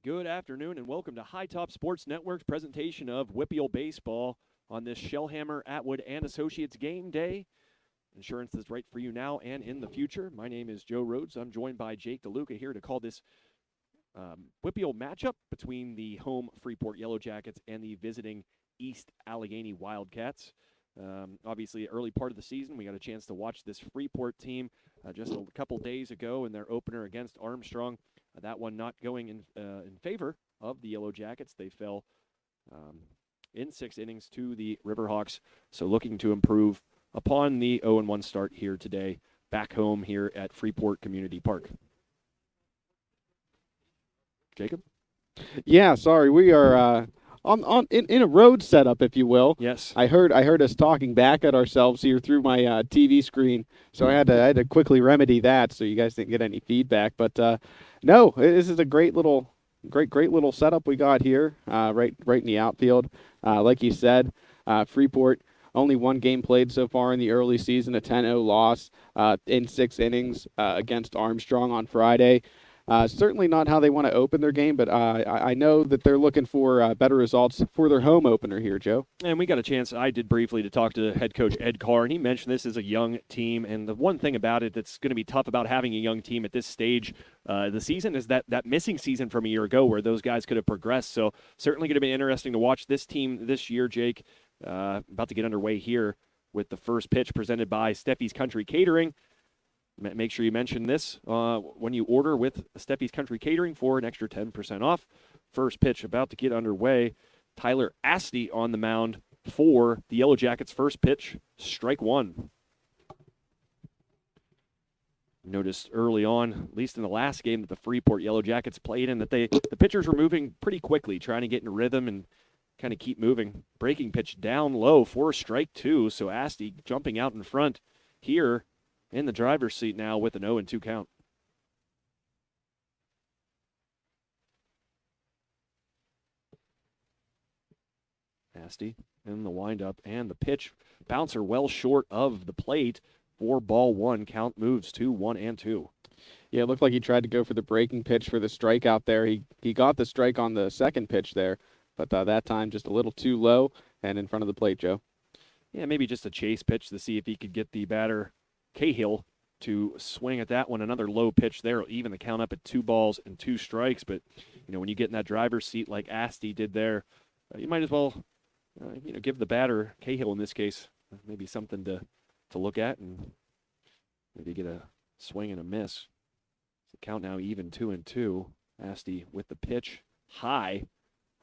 Good afternoon and welcome to High Top Sports Network's presentation of WPIAL Baseball on this Shellhammer, Atwood, and Associates game day. Insurance is right for you now and in the future. My name is Joe Rhodes. I'm joined by Jake DeLuca here to call this WPIAL matchup between the home Freeport Yellowjackets and the visiting East Allegheny Wildcats. Obviously, early part of the season, we got a chance to watch this Freeport team just a couple days ago in their opener against Armstrong. That one not going in favor of the Yellowjackets. They fell in 6 innings to the Riverhawks, so looking to improve upon the 0-1 start here today, back home here at Freeport Community Park. Jacob? Yeah, sorry, we are in a road setup, if you will. Yes. I heard us talking back at ourselves here through my TV screen, so I had to quickly remedy that so you guys didn't get any feedback. But no, this is a great little setup we got here, right in the outfield. Like you said, Freeport only one game played so far in the early season, a 10-0 loss in 6 innings against Armstrong on Friday. Certainly not how they want to open their game, but I know that they're looking for better results for their home opener here, Joe. And we got a chance, I did briefly, to talk to head coach Ed Carr, and he mentioned this is a young team, and the one thing about it that's going to be tough about having a young team at this stage the season is that missing season from a year ago where those guys could have progressed. So certainly going to be interesting to watch this team this year, Jake. About to get underway here with the first pitch presented by Steffi's Country Catering. Make sure you mention this when you order with Steffi's Country Catering for an extra 10% off. First pitch about to get underway. Tyler Asti on the mound for the Yellowjackets. First pitch, strike one. Noticed early on, at least in the last game that the Freeport Yellowjackets played in, that the pitchers were moving pretty quickly, trying to get in rhythm and kind of keep moving. Breaking pitch down low for strike two, so Asti jumping out in front here in the driver's seat now with an 0-2 count. Asti in the windup, and the pitch bouncer well short of the plate for ball one. Count moves to 1-2. Yeah, it looked like he tried to go for the breaking pitch for the strikeout there. He got the strike on the second pitch there, but that time just a little too low and in front of the plate, Joe. Yeah, maybe just a chase pitch to see if he could get the batter, Cahill, to swing at that one. Another low pitch there, even the count up at 2-2 strikes. But, when you get in that driver's seat like Asti did there, you might as well, give the batter, Cahill in this case, maybe something to look at and maybe get a swing and a miss. The count now even 2-2. Asti with the pitch high.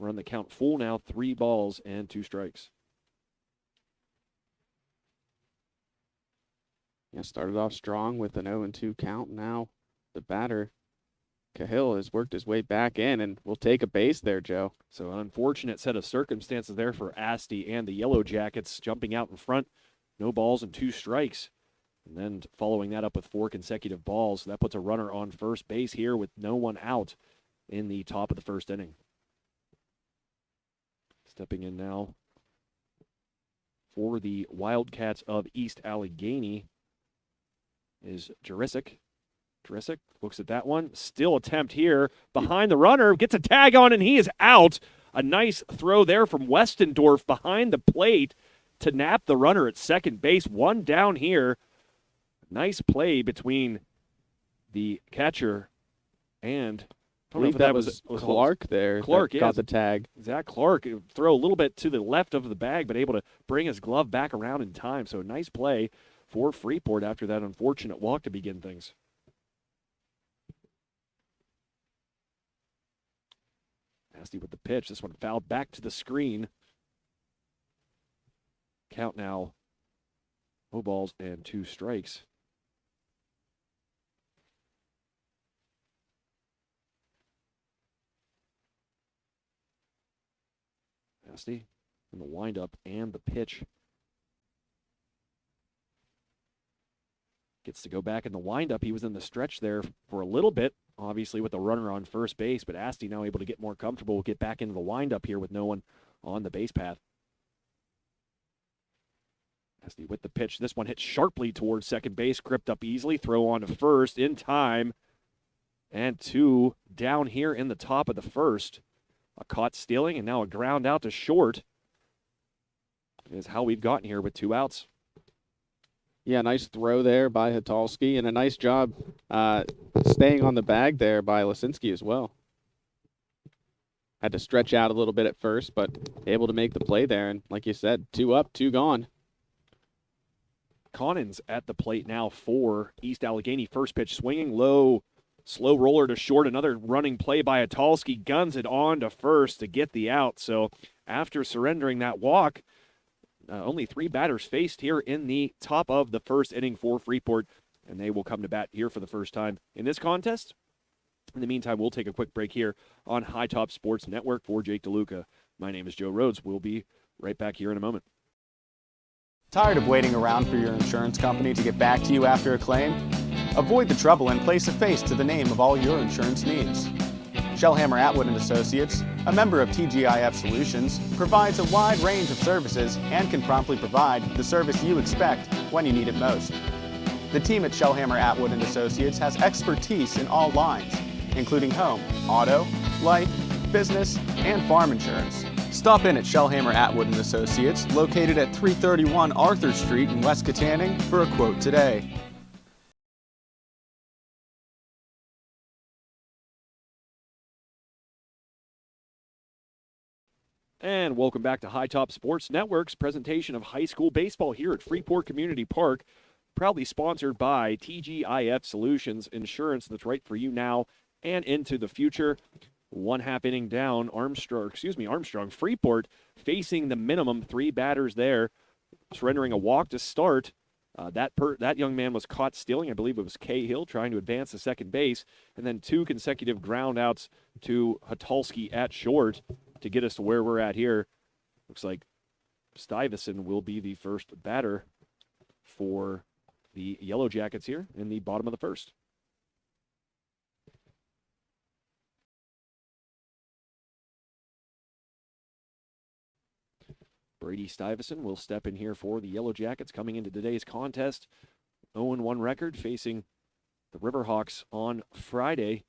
Run the count full now, 3-2 strikes. Yeah, started off strong with an 0-2 count. Now the batter, Cahill, has worked his way back in and will take a base there, Joe. So an unfortunate set of circumstances there for Asti and the Yellowjackets, jumping out in front. No balls and 2 strikes. And then following that up with 4 consecutive balls. So that puts a runner on first base here with no one out in the top of the first inning. Stepping in now for the Wildcats of East Allegheny is Jurisic. Jurisic looks at that one. Still attempt here. Behind the runner. Gets a tag on, and he is out. A nice throw there from Westendorf behind the plate to nap the runner at second base. One down here. Nice play between the catcher and I believe that was Clark there. Clark, got the tag. Zach Clark, throw a little bit to the left of the bag, but able to bring his glove back around in time. So nice play for Freeport after that unfortunate walk to begin things. Asti with the pitch. This one fouled back to the screen. Count now 0-2 strikes. Asti in the windup and the pitch. Gets to go back in the windup. He was in the stretch there for a little bit, obviously with the runner on first base, but Asti now able to get more comfortable, get back into the windup here with no one on the base path. Asti with the pitch. This one hit sharply towards second base, gripped up easily, throw on to first in time. and 2 down here in the top of the first. A caught stealing and now a ground out to short is how we've gotten here with 2 outs. Yeah, nice throw there by Hatalski, and a nice job staying on the bag there by Lisinski as well. Had to stretch out a little bit at first, but able to make the play there. And like you said, 2 up, 2 gone. Connins at the plate now for East Allegheny. First pitch swinging low, slow roller to short. Another running play by Hatalski. Guns it on to first to get the out. So after surrendering that walk, only 3 batters faced here in the top of the first inning for Freeport, and they will come to bat here for the first time in this contest. In the meantime, we'll take a quick break here on High Top Sports Network. For Jake DeLuca, my name is Joe Rhodes. We'll be right back here in a moment. Tired of waiting around for your insurance company to get back to you after a claim? Avoid the trouble and place a face to the name of all your insurance needs. Shellhammer Atwood & Associates, a member of TGIF Solutions, provides a wide range of services and can promptly provide the service you expect when you need it most. The team at Shellhammer Atwood & Associates has expertise in all lines, including home, auto, life, business, and farm insurance. Stop in at Shellhammer Atwood & Associates, located at 331 Arthur Street in West Katanning, for a quote today. And welcome back to High Top Sports Network's presentation of high school baseball here at Freeport Community Park, proudly sponsored by TGIF Solutions Insurance that's right for you now and into the future. 1/2 inning down, Armstrong, Freeport facing the minimum 3 batters there, surrendering a walk to start. That young man was caught stealing. I believe it was Cahill trying to advance to second base, and then 2 consecutive ground outs to Hatalski at short to get us to where we're at here. Looks like Stuyvesant will be the first batter for the Yellowjackets here in the bottom of the first. Brady Stuyvesant will step in here for the Yellowjackets coming into today's contest. 0-1 record facing the Riverhawks on Friday.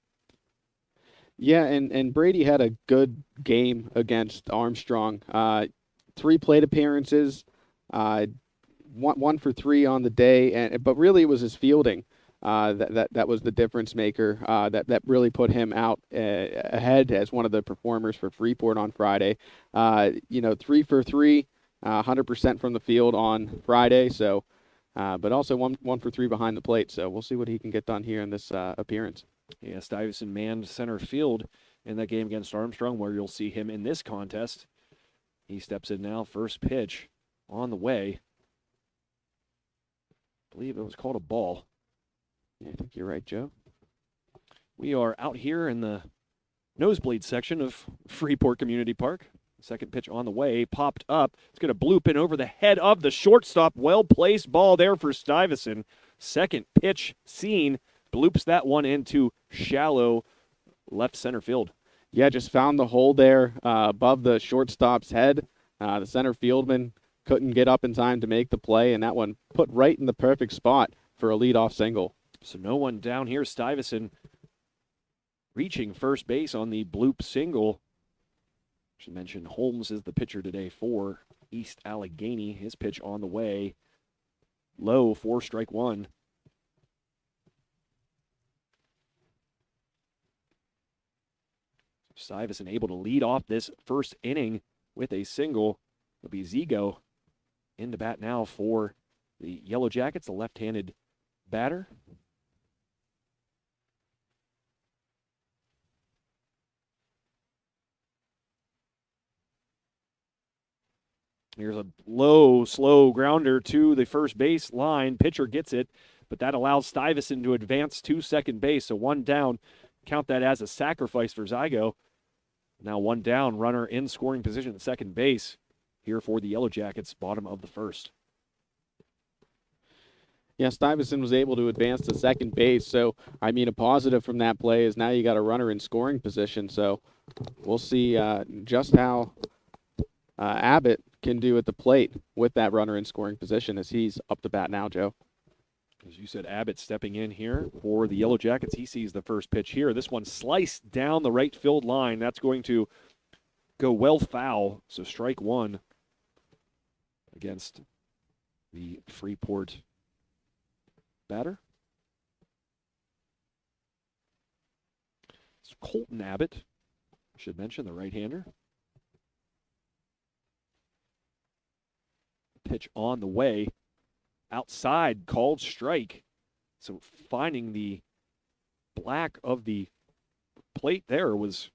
Yeah, and Brady had a good game against Armstrong. 3 plate appearances, 1 for 3 on the day, but really it was his fielding that was the difference maker. That really put him out ahead as one of the performers for Freeport on Friday. 3 for 3, 100% from the field on Friday. So, but also 1 for 3 behind the plate. So we'll see what he can get done here in this appearance. Yeah, Stuyvesant manned center field in that game against Armstrong, where you'll see him in this contest. He steps in now, first pitch on the way. I believe it was called a ball. Yeah, I think you're right, Joe. We are out here in the nosebleed section of Freeport Community Park. Second pitch on the way, popped up. It's going to bloop in over the head of the shortstop. Well-placed ball there for Stuyvesant. Second pitch seen. Bloops that one into shallow left center field. Yeah, just found the hole there above the shortstop's head. The center fieldman couldn't get up in time to make the play, and that one put right in the perfect spot for a leadoff single. So no one down here. Stuyvesant reaching first base on the bloop single. I should mention Holmes is the pitcher today for East Allegheny. His pitch on the way. Low, 4-strike-1. Stuyvesant able to lead off this first inning with a single. It'll be Zigo in to bat now for the Yellowjackets, the left-handed batter. Here's a low, slow grounder to the first base line. Pitcher gets it, but that allows Stuyvesant to advance to second base. So 1 down. Count that as a sacrifice for Zigo. Now 1 down, runner in scoring position at second base here for the Yellowjackets, bottom of the first. Yeah, Stuyvesant was able to advance to second base. So, I mean, a positive from that play is now you got a runner in scoring position. So we'll see just how Abbott can do at the plate with that runner in scoring position as he's up to bat now, Joe. As you said, Abbott stepping in here for the Yellowjackets. He sees the first pitch here. This one sliced down the right field line. That's going to go well foul. So strike one against the Freeport batter. It's Colton Abbott, should mention, the right-hander. Pitch on the way. Outside, called strike. So finding the black of the plate there was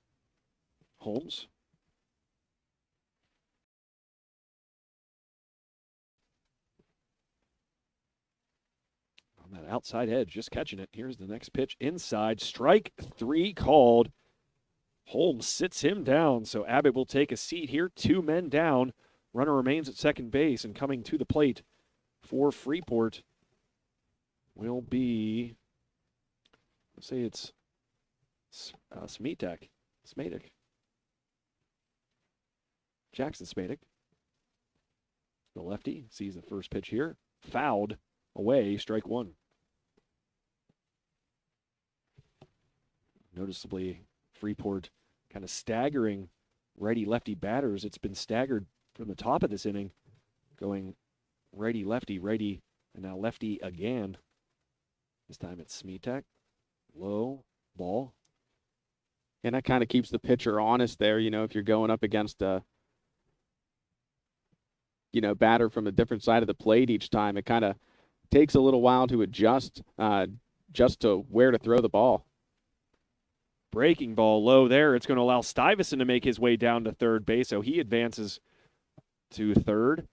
Holmes. On that outside edge, just catching it. Here's the next pitch inside. Strike three called. Holmes sits him down, so Abbott will take a seat here. 2 men down. Runner remains at second base, and coming to the plate for Freeport will be, let's say it's Smetek. Jackson Smetek. The lefty sees the first pitch here. Fouled away, strike one. Noticeably, Freeport kind of staggering righty-lefty batters. It's been staggered from the top of this inning, going righty-lefty, righty, and now lefty again. This time it's Smetek. Low ball. And that kind of keeps the pitcher honest there, you know, if you're going up against a, you know, batter from a different side of the plate each time. It kind of takes a little while to adjust just to where to throw the ball. Breaking ball low there. It's going to allow Stuyvesant to make his way down to third base, so he advances to third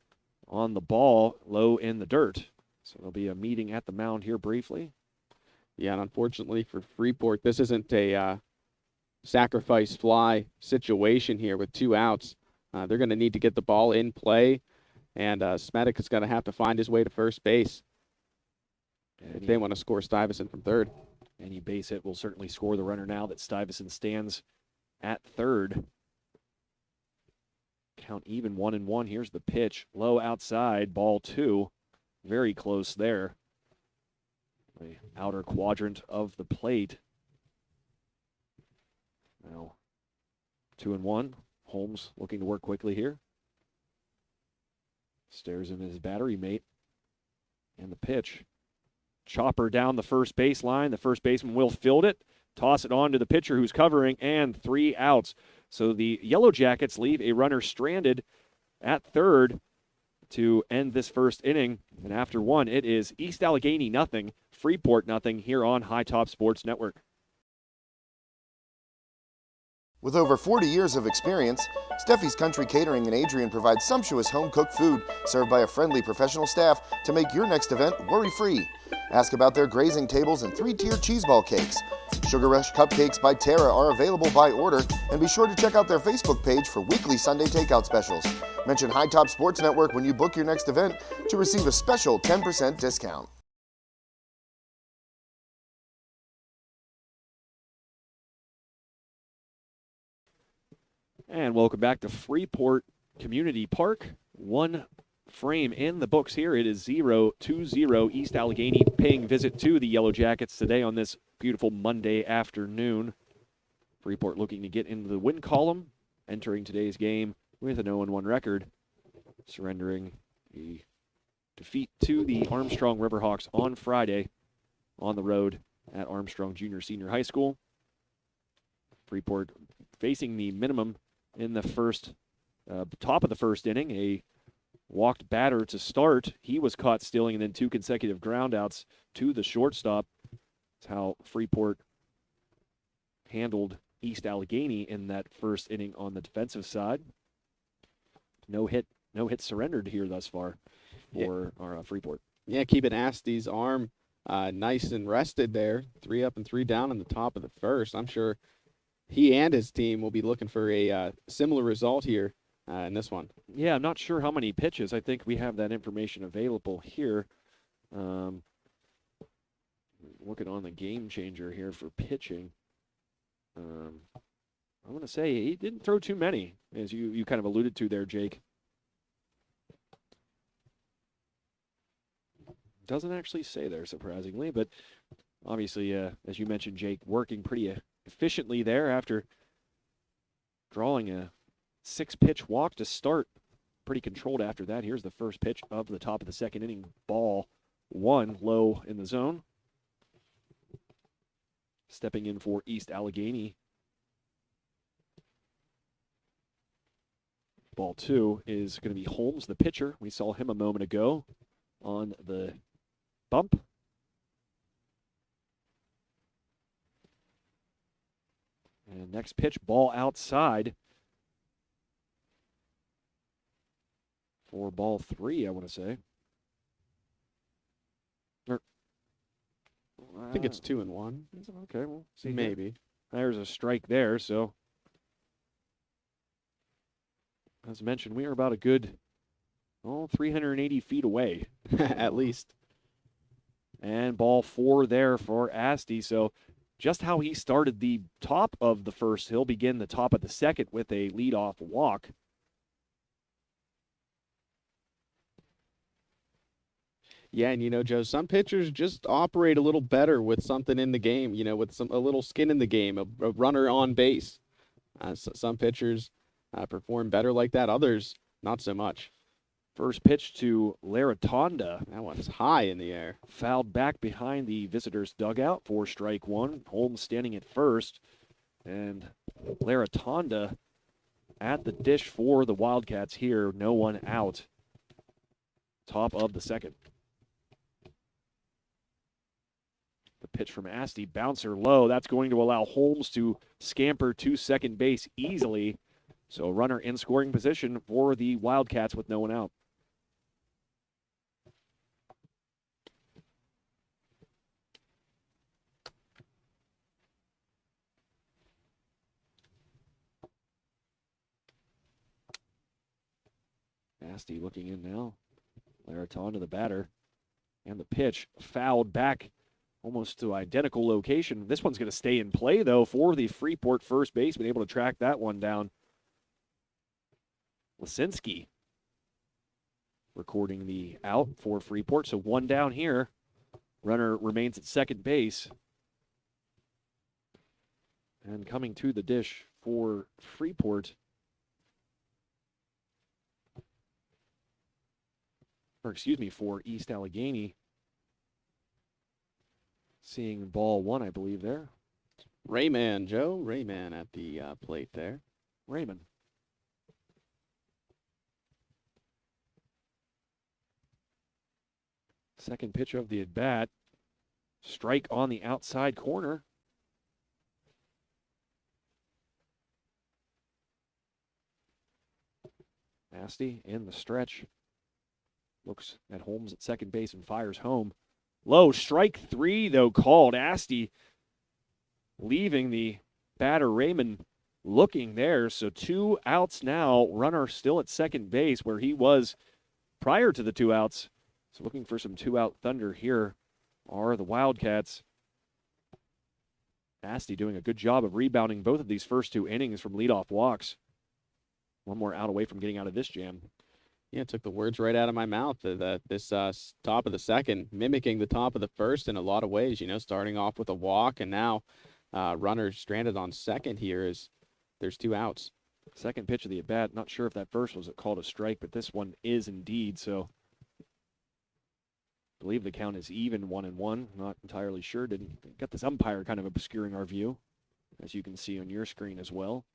on the ball, low in the dirt. So there'll be a meeting at the mound here briefly. Yeah, and unfortunately for Freeport, this isn't a sacrifice fly situation here with 2 outs. They're going to need to get the ball in play, and Smetek is going to have to find his way to first base if they want to score Stuyvesant from third. Any base hit will certainly score the runner now that Stuyvesant stands at third. Count even 1-1. Here's the pitch. Low outside, ball 2. Very close there. The outer quadrant of the plate. Now 2-1. Holmes looking to work quickly here. Stares in his battery mate. And the pitch. Chopper down the first baseline. The first baseman will field it. Toss it on to the pitcher who's covering, and 3 outs. So the Yellowjackets leave a runner stranded at third to end this first inning. And after 1, it is East Allegheny 0, Freeport 0 here on High Top Sports Network. With over 40 years of experience, Steffi's Country Catering in Adrian provides sumptuous home-cooked food served by a friendly professional staff to make your next event worry-free. Ask about their grazing tables and 3-tier cheeseball cakes. Sugar Rush Cupcakes by Tara are available by order, and be sure to check out their Facebook page for weekly Sunday takeout specials. Mention High Top Sports Network when you book your next event to receive a special 10% discount. And welcome back to Freeport Community Park. 1 frame in the books here. It is 0-2-0 East Allegheny paying visit to the Yellowjackets today on this beautiful Monday afternoon. Freeport looking to get into the win column, entering today's game with an 0-1 record, surrendering the defeat to the Armstrong Riverhawks on Friday on the road at Armstrong Junior Senior High School. Freeport facing the minimum in the first, top of the first inning, a walked batter to start. He was caught stealing, and then 2 consecutive groundouts to the shortstop. That's how Freeport handled East Allegheny in that first inning on the defensive side. No hit surrendered here thus far for our Freeport. Yeah, keeping Asty's arm nice and rested there. 3 up and 3 down in the top of the first. I'm sure he and his team will be looking for a similar result here in this one. Yeah, I'm not sure how many pitches. I think we have that information available here. Looking on the game changer here for pitching. I'm going to say he didn't throw too many, as you kind of alluded to there, Jake. Doesn't actually say there, surprisingly, but obviously, as you mentioned, Jake, working pretty efficiently there after drawing a 6-pitch walk to start. Pretty controlled after that. Here's the first pitch of the top of the second inning. Ball 1, low in the zone. Stepping in for East Allegheny. Ball 2 is going to be Holmes, the pitcher. We saw him a moment ago on the bump. And next pitch, ball outside for ball 3, I want to say. I think it's 2-1. Okay, we'll see. Maybe. There's a strike there, so as mentioned, we are about a good 380 feet away. At least. And ball 4 there for Asti. So just how he started the top of the first, he'll begin the top of the second with a leadoff walk. Yeah, and Joe, some pitchers just operate a little better with something in the game, with a little skin in the game, a runner on base. Some pitchers perform better like that, others not so much. First pitch to Laratonda. That one's high in the air. Fouled back behind the visitors' dugout for strike 1. Holmes standing at first. And Laratonda at the dish for the Wildcats here. No one out. Top of the second. The pitch from Asti, bouncer low. That's going to allow Holmes to scamper to second base easily. So runner in scoring position for the Wildcats with no one out. Asti looking in now. Laraton to the batter. And the pitch fouled back almost to identical location. This one's going to stay in play, though, for the Freeport first baseman, able to track that one down. Lisinski recording the out for Freeport. So one down here. Runner remains at second base. And coming to the dish for Freeport. Or excuse me, for East Allegheny. Seeing ball 1, I believe, there. Rayman, Joe. Rayman at the plate there. Raymond. Second pitch of the at-bat. Strike on the outside corner. Asti in the stretch. Looks at Holmes at second base and fires home. Low, strike 3, though, called. Asti leaving the batter, Raymond, looking there. So 2 outs now. Runner still at second base where he was prior to the 2 outs. So looking for some 2-out thunder here are the Wildcats. Asti doing a good job of rebounding both of these first 2 innings from leadoff walks. One more out away from getting out of this jam. Yeah, it took the words right out of my mouth. This top of the second, mimicking the top of the first in a lot of ways, starting off with a walk, and now runner stranded on second here as there's 2 outs. Second pitch of the at-bat. Not sure if that first was called a strike, but this one is indeed. So I believe the count is even 1-1. Not entirely sure. Didn't got this umpire kind of obscuring our view, as you can see on your screen as well.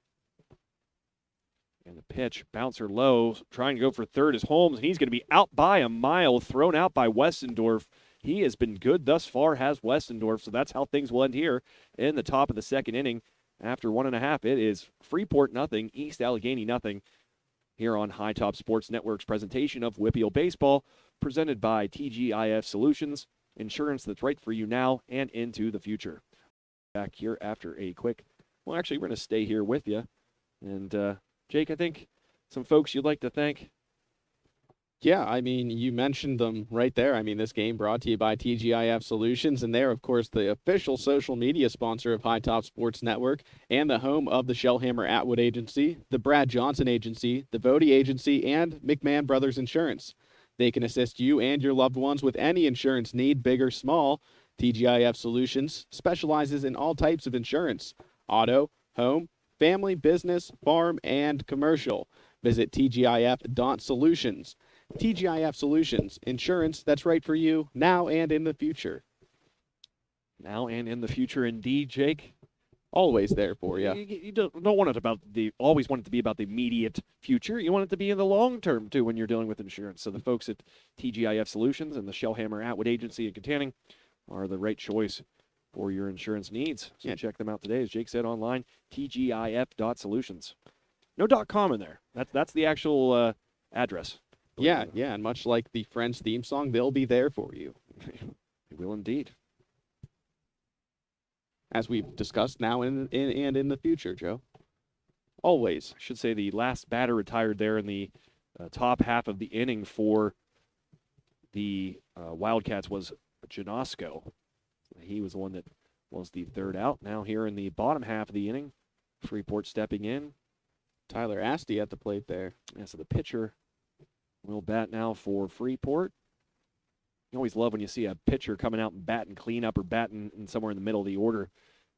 And the pitch, bouncer low, trying to go for third is Holmes, and he's going to be out by a mile, thrown out by Westendorf. He has been good thus far, has Westendorf, so that's how things will end here in the top of the second inning. After 1.5, it is Freeport nothing, East Allegheny nothing, here on High Top Sports Network's presentation of WPIAL Baseball, presented by TGIF Solutions, insurance that's right for you now and into the future. Back here after a quick, well, actually, we're going to stay here with you, and Jake, I think some folks you'd like to thank. Yeah, I mean, you mentioned them right there. I mean, this game brought to you by TGIF Solutions, and they're, of course, the official social media sponsor of High Top Sports Network and the home of the Shellhammer Atwood Agency, the Brad Johnson Agency, the Vody Agency, and McMahon Brothers Insurance. They can assist you and your loved ones with any insurance need, big or small. TGIF Solutions specializes in all types of insurance: auto, home, family, business, farm, and commercial. Visit tgif.solutions. TGIF Solutions, insurance that's right for you now and in the future. Now and in the future, indeed, Jake. Always there for you. You don't want it always want it to be about the immediate future. You want it to be in the long term, too, when you're dealing with insurance. So the folks at TGIF Solutions and the Shellhammer Atwood Agency in Katanning are the right choice for your insurance needs. So check them out today, as Jake said, online, tgif.solutions. No .com in there. That's the actual address. Yeah, and much like the Friends theme song, they'll be there for you. They will indeed. As we've discussed now and in the future, Joe. Always. I should say the last batter retired there in the top half of the inning for the Wildcats was Janosko. He was the one that was the third out. Now here in the bottom half of the inning, Freeport stepping in. Tyler Asti at the plate there. Yeah, so the pitcher will bat now for Freeport. You always love when you see a pitcher coming out and batting cleanup or batting in somewhere in the middle of the order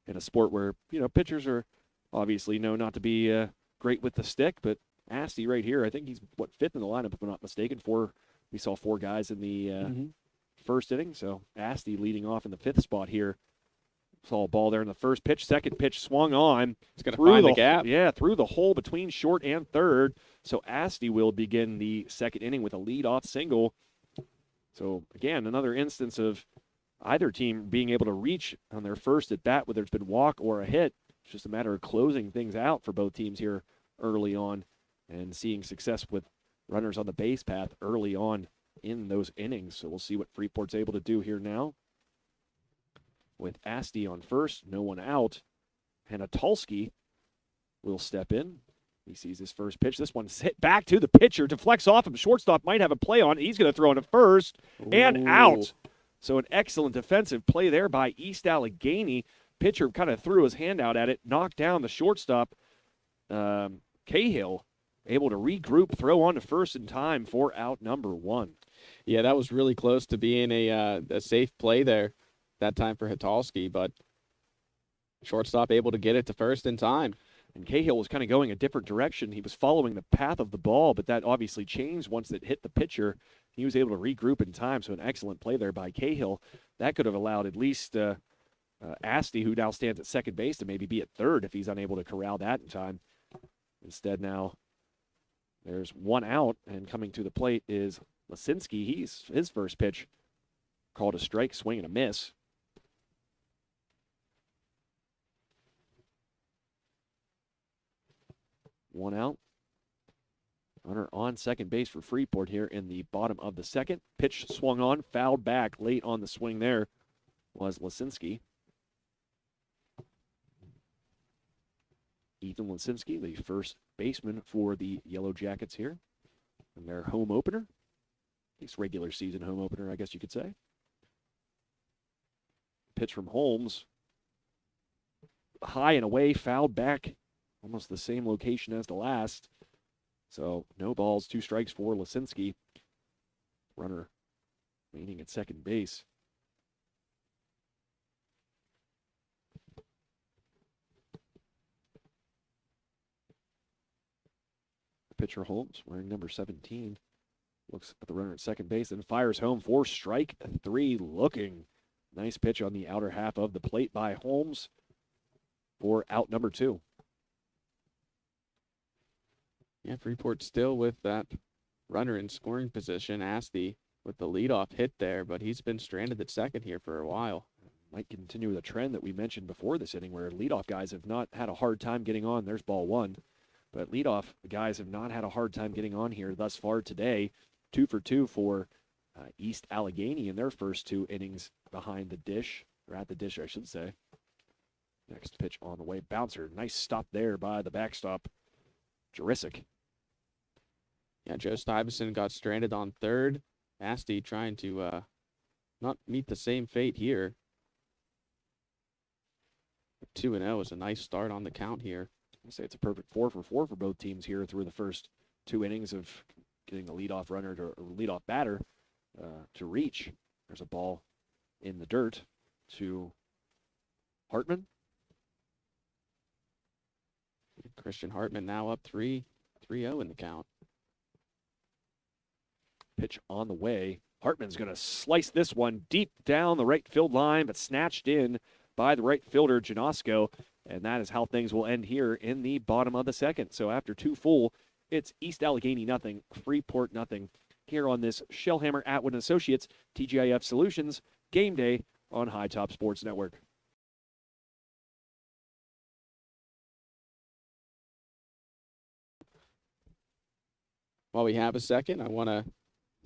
in a sport where, pitchers are obviously known not to be great with the stick, but Asti right here, I think he's, fifth in the lineup, if I'm not mistaken. We saw four guys in the first inning, so Asti leading off in the fifth spot here. Saw a ball there in the first pitch. Second pitch swung on. It's going to find the gap. Yeah, through the hole between short and third. So Asti will begin the second inning with a leadoff single. So, again, another instance of either team being able to reach on their first at bat, whether it's been walk or a hit. It's just a matter of closing things out for both teams here early on and seeing success with runners on the base path early on in those innings. So we'll see what Freeport's able to do here now. With Asti on first, no one out. Hanatulski will step in. He sees his first pitch. This one's hit back to the pitcher, deflects off him. Shortstop might have a play on it. He's going to throw into first and out. So an excellent defensive play there by East Allegheny. Pitcher kind of threw his hand out at it, knocked down the shortstop. Cahill able to regroup, throw on to first in time for out number one. Yeah, that was really close to being a safe play there that time for Hatulski, but shortstop able to get it to first in time. And Cahill was kind of going a different direction. He was following the path of the ball, but that obviously changed once it hit the pitcher. He was able to regroup in time, so an excellent play there by Cahill. That could have allowed at least Asti, who now stands at second base, to maybe be at third if he's unable to corral that in time. Instead now there's one out, and coming to the plate is Lisinski. His first pitch called a strike, swing and a miss. One out. Runner on second base for Freeport here in the bottom of the second. Pitch swung on, fouled back late on the swing there was Lisinski. Ethan Lisinski, the first baseman for the Yellowjackets here in their home opener. At least regular season home opener, I guess you could say. Pitch from Holmes. High and away, fouled back. Almost the same location as the last. So no balls, 2 strikes for Lisinski. Runner remaining at second base. Pitcher Holmes, wearing number 17, looks at the runner at second base and fires home for strike 3. Looking. Nice pitch on the outer half of the plate by Holmes for out number 2. Yeah, Freeport still with that runner in scoring position. Asti with the leadoff hit there, but he's been stranded at second here for a while. Might continue the trend that we mentioned before this inning where leadoff guys have not had a hard time getting on. There's ball 1. But leadoff guys have not had a hard time getting on here thus far today. 2 for 2 for East Allegheny in their first 2 innings behind the dish, or at the dish, I should say. Next pitch on the way. Bouncer. Nice stop there by the backstop. Jurisic. Yeah, Joe Stuyvesant got stranded on third. Asti trying to not meet the same fate here. 2-0 is a nice start on the count here. I'll say it's a perfect 4 for 4 for both teams here through the first 2 innings of getting the leadoff runner or leadoff batter to reach. There's a ball in the dirt to Hartman. Christian Hartman now up 3-0 in the count. Pitch on the way. Hartman's going to slice this one deep down the right field line, but snatched in by the right fielder, Janosko. And that is how things will end here in the bottom of the second. So after 2 full, it's East Allegheny nothing, Freeport nothing. Here on this Shellhammer Atwood & Associates TGIF Solutions game day on High Top Sports Network. While we have a second, I want to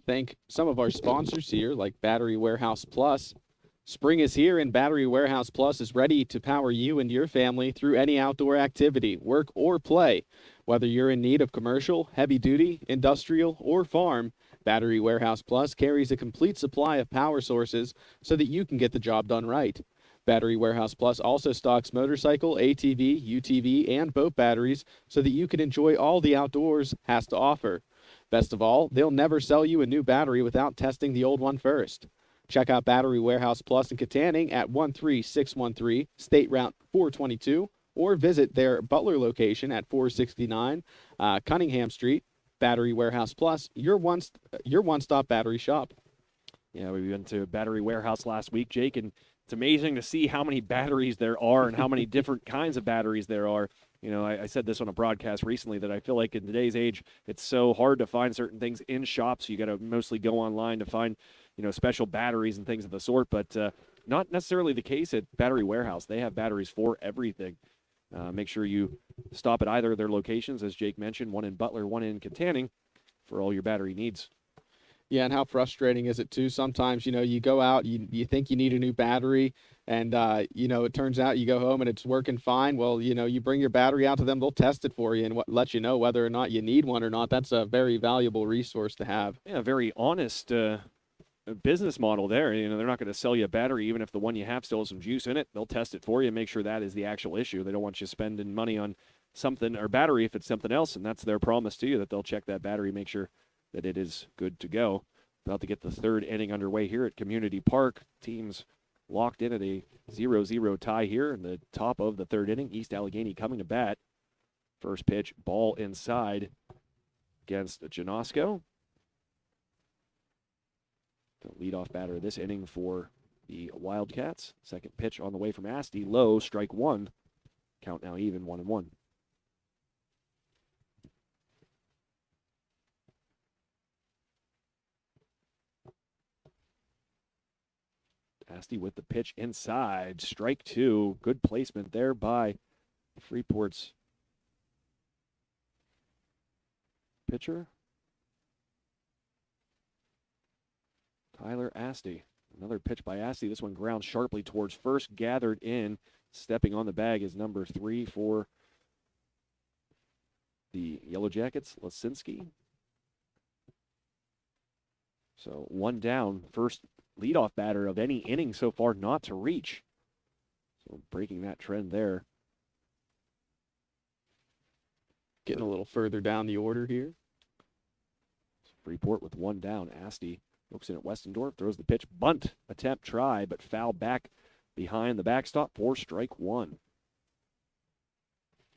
thank some of our sponsors here, like Battery Warehouse Plus. Spring is here, and Battery Warehouse Plus is ready to power you and your family through any outdoor activity, work, or play. Whether you're in need of commercial, heavy-duty, industrial, or farm, Battery Warehouse Plus carries a complete supply of power sources so that you can get the job done right. Battery Warehouse Plus also stocks motorcycle, ATV, UTV, and boat batteries so that you can enjoy all the outdoors has to offer. Best of all, they'll never sell you a new battery without testing the old one first. Check out Battery Warehouse Plus in Katanning at 13613 State Route 422 or visit their Butler location at 469 Cunningham Street. Battery Warehouse Plus, your one-stop battery shop. Yeah, we went to Battery Warehouse last week, Jake, and it's amazing to see how many batteries there are and how many different kinds of batteries there are. You know, I said this on a broadcast recently that I feel like in today's age, it's so hard to find certain things in shops. You got to mostly go online to find, special batteries and things of the sort. But not necessarily the case at Battery Warehouse. They have batteries for everything. Make sure you stop at either of their locations, as Jake mentioned, one in Butler, one in Katanning, for all your battery needs. Yeah, and how frustrating is it, too? Sometimes, you go out, you think you need a new battery, and, it turns out you go home and it's working fine. Well, you bring your battery out to them, they'll test it for you and let you know whether or not you need one or not. That's a very valuable resource to have. Yeah, very honest business model there. They're not going to sell you a battery even if the one you have still has some juice in it. They'll test it for you and make sure that is the actual issue. They don't want you spending money on something or battery if it's something else, and that's their promise to you, that they'll check that battery, make sure that it is good to go. About to get the third inning underway here at Community Park. Teams locked in at a 0-0 tie here in the top of the third inning. East Allegheny coming to bat. First pitch, ball inside against Janosko. The leadoff batter this inning for the Wildcats. Second pitch on the way from Asti. Low, strike one. Count now even, 1-1. Asti with the pitch inside. Strike two. Good placement there by Freeport's pitcher, Tyler Asti. Another pitch by Asti. This one grounds sharply towards first. Gathered in. Stepping on the bag is number 3 for the Yellowjackets, Lasinski. So one down. First leadoff batter of any inning so far not to reach. So breaking that trend there. Getting a little further down the order here. Freeport with one down. Asti looks in at Westendorf, throws the pitch. Bunt attempt, try, but foul back behind the backstop for strike one.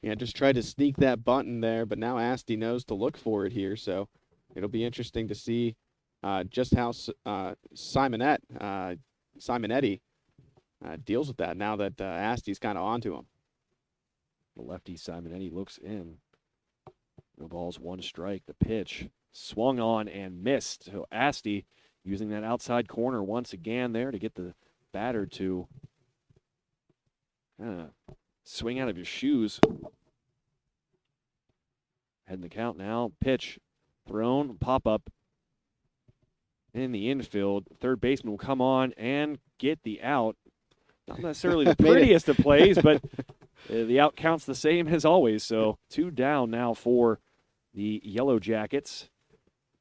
Yeah, just tried to sneak that bunt in there, but now Asti knows to look for it here, so it'll be interesting to see just how Simonetti deals with that now that Asti's kind of onto him. The lefty Simonetti looks in. No balls, one strike. The pitch swung on and missed. So Asti using that outside corner once again there to get the batter to swing out of his shoes. Heading the count now. Pitch thrown, pop up in the infield. Third baseman will come on and get the out. Not necessarily the prettiest of plays, but the out counts the same as always. So 2 down now for the Yellowjackets.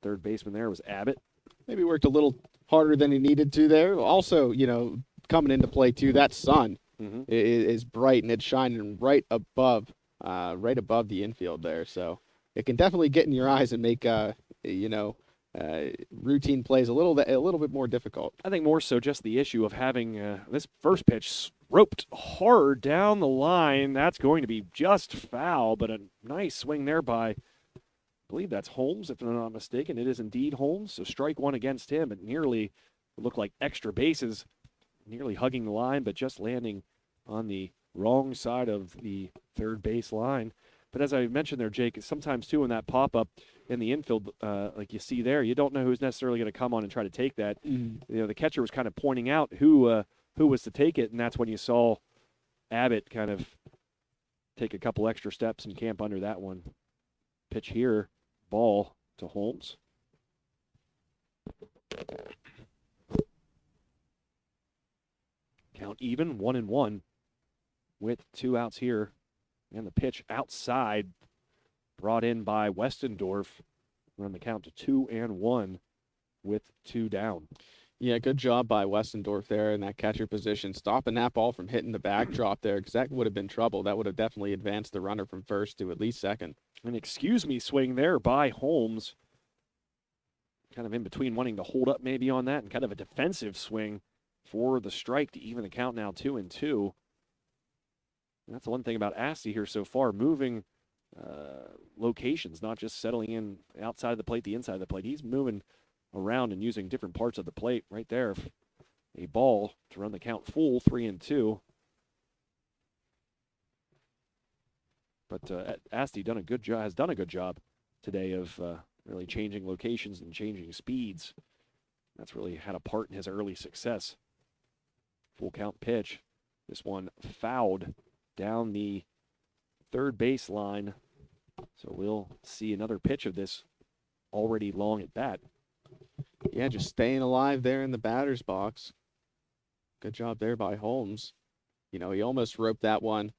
Third baseman there was Abbott. Maybe worked a little harder than he needed to there. Also, coming into play too, that sun is bright and it's shining right above the infield there. So it can definitely get in your eyes and make routine plays a little bit more difficult. I think more so just the issue of having this first pitch roped hard down the line. That's going to be just foul, but a nice swing there by, I believe that's Holmes, if I'm not mistaken. It is indeed Holmes, so strike one against him. It nearly looked like extra bases, nearly hugging the line, but just landing on the wrong side of the third base line. But as I mentioned there, Jake, sometimes too in that pop-up in the infield, like you see there, you don't know who's necessarily going to come on and try to take that. The catcher was kind of pointing out who was to take it, and that's when you saw Abbott kind of take a couple extra steps and camp under that one. Pitch here, ball to Holmes. Count even, 1-1 with 2 outs here. And the pitch outside, brought in by Westendorf. Run the count to 2-1 with 2 down. Yeah, good job by Westendorf there in that catcher position, stopping that ball from hitting the backdrop there, because that would have been trouble. That would have definitely advanced the runner from first to at least second. An excuse me swing there by Holmes. Kind of in between wanting to hold up maybe on that and kind of a defensive swing for the strike to even the count now 2-2. That's the one thing about Asti here so far, moving locations, not just settling in outside of the plate, the inside of the plate. He's moving around and using different parts of the plate right there. A ball to run the count full, 3-2. But Asti has done a good job today of really changing locations and changing speeds. That's really had a part in his early success. Full count pitch. This one fouled down the third base line. So we'll see another pitch of this already long at bat. Yeah, just staying alive there in the batter's box. Good job there by Holmes. He almost roped that one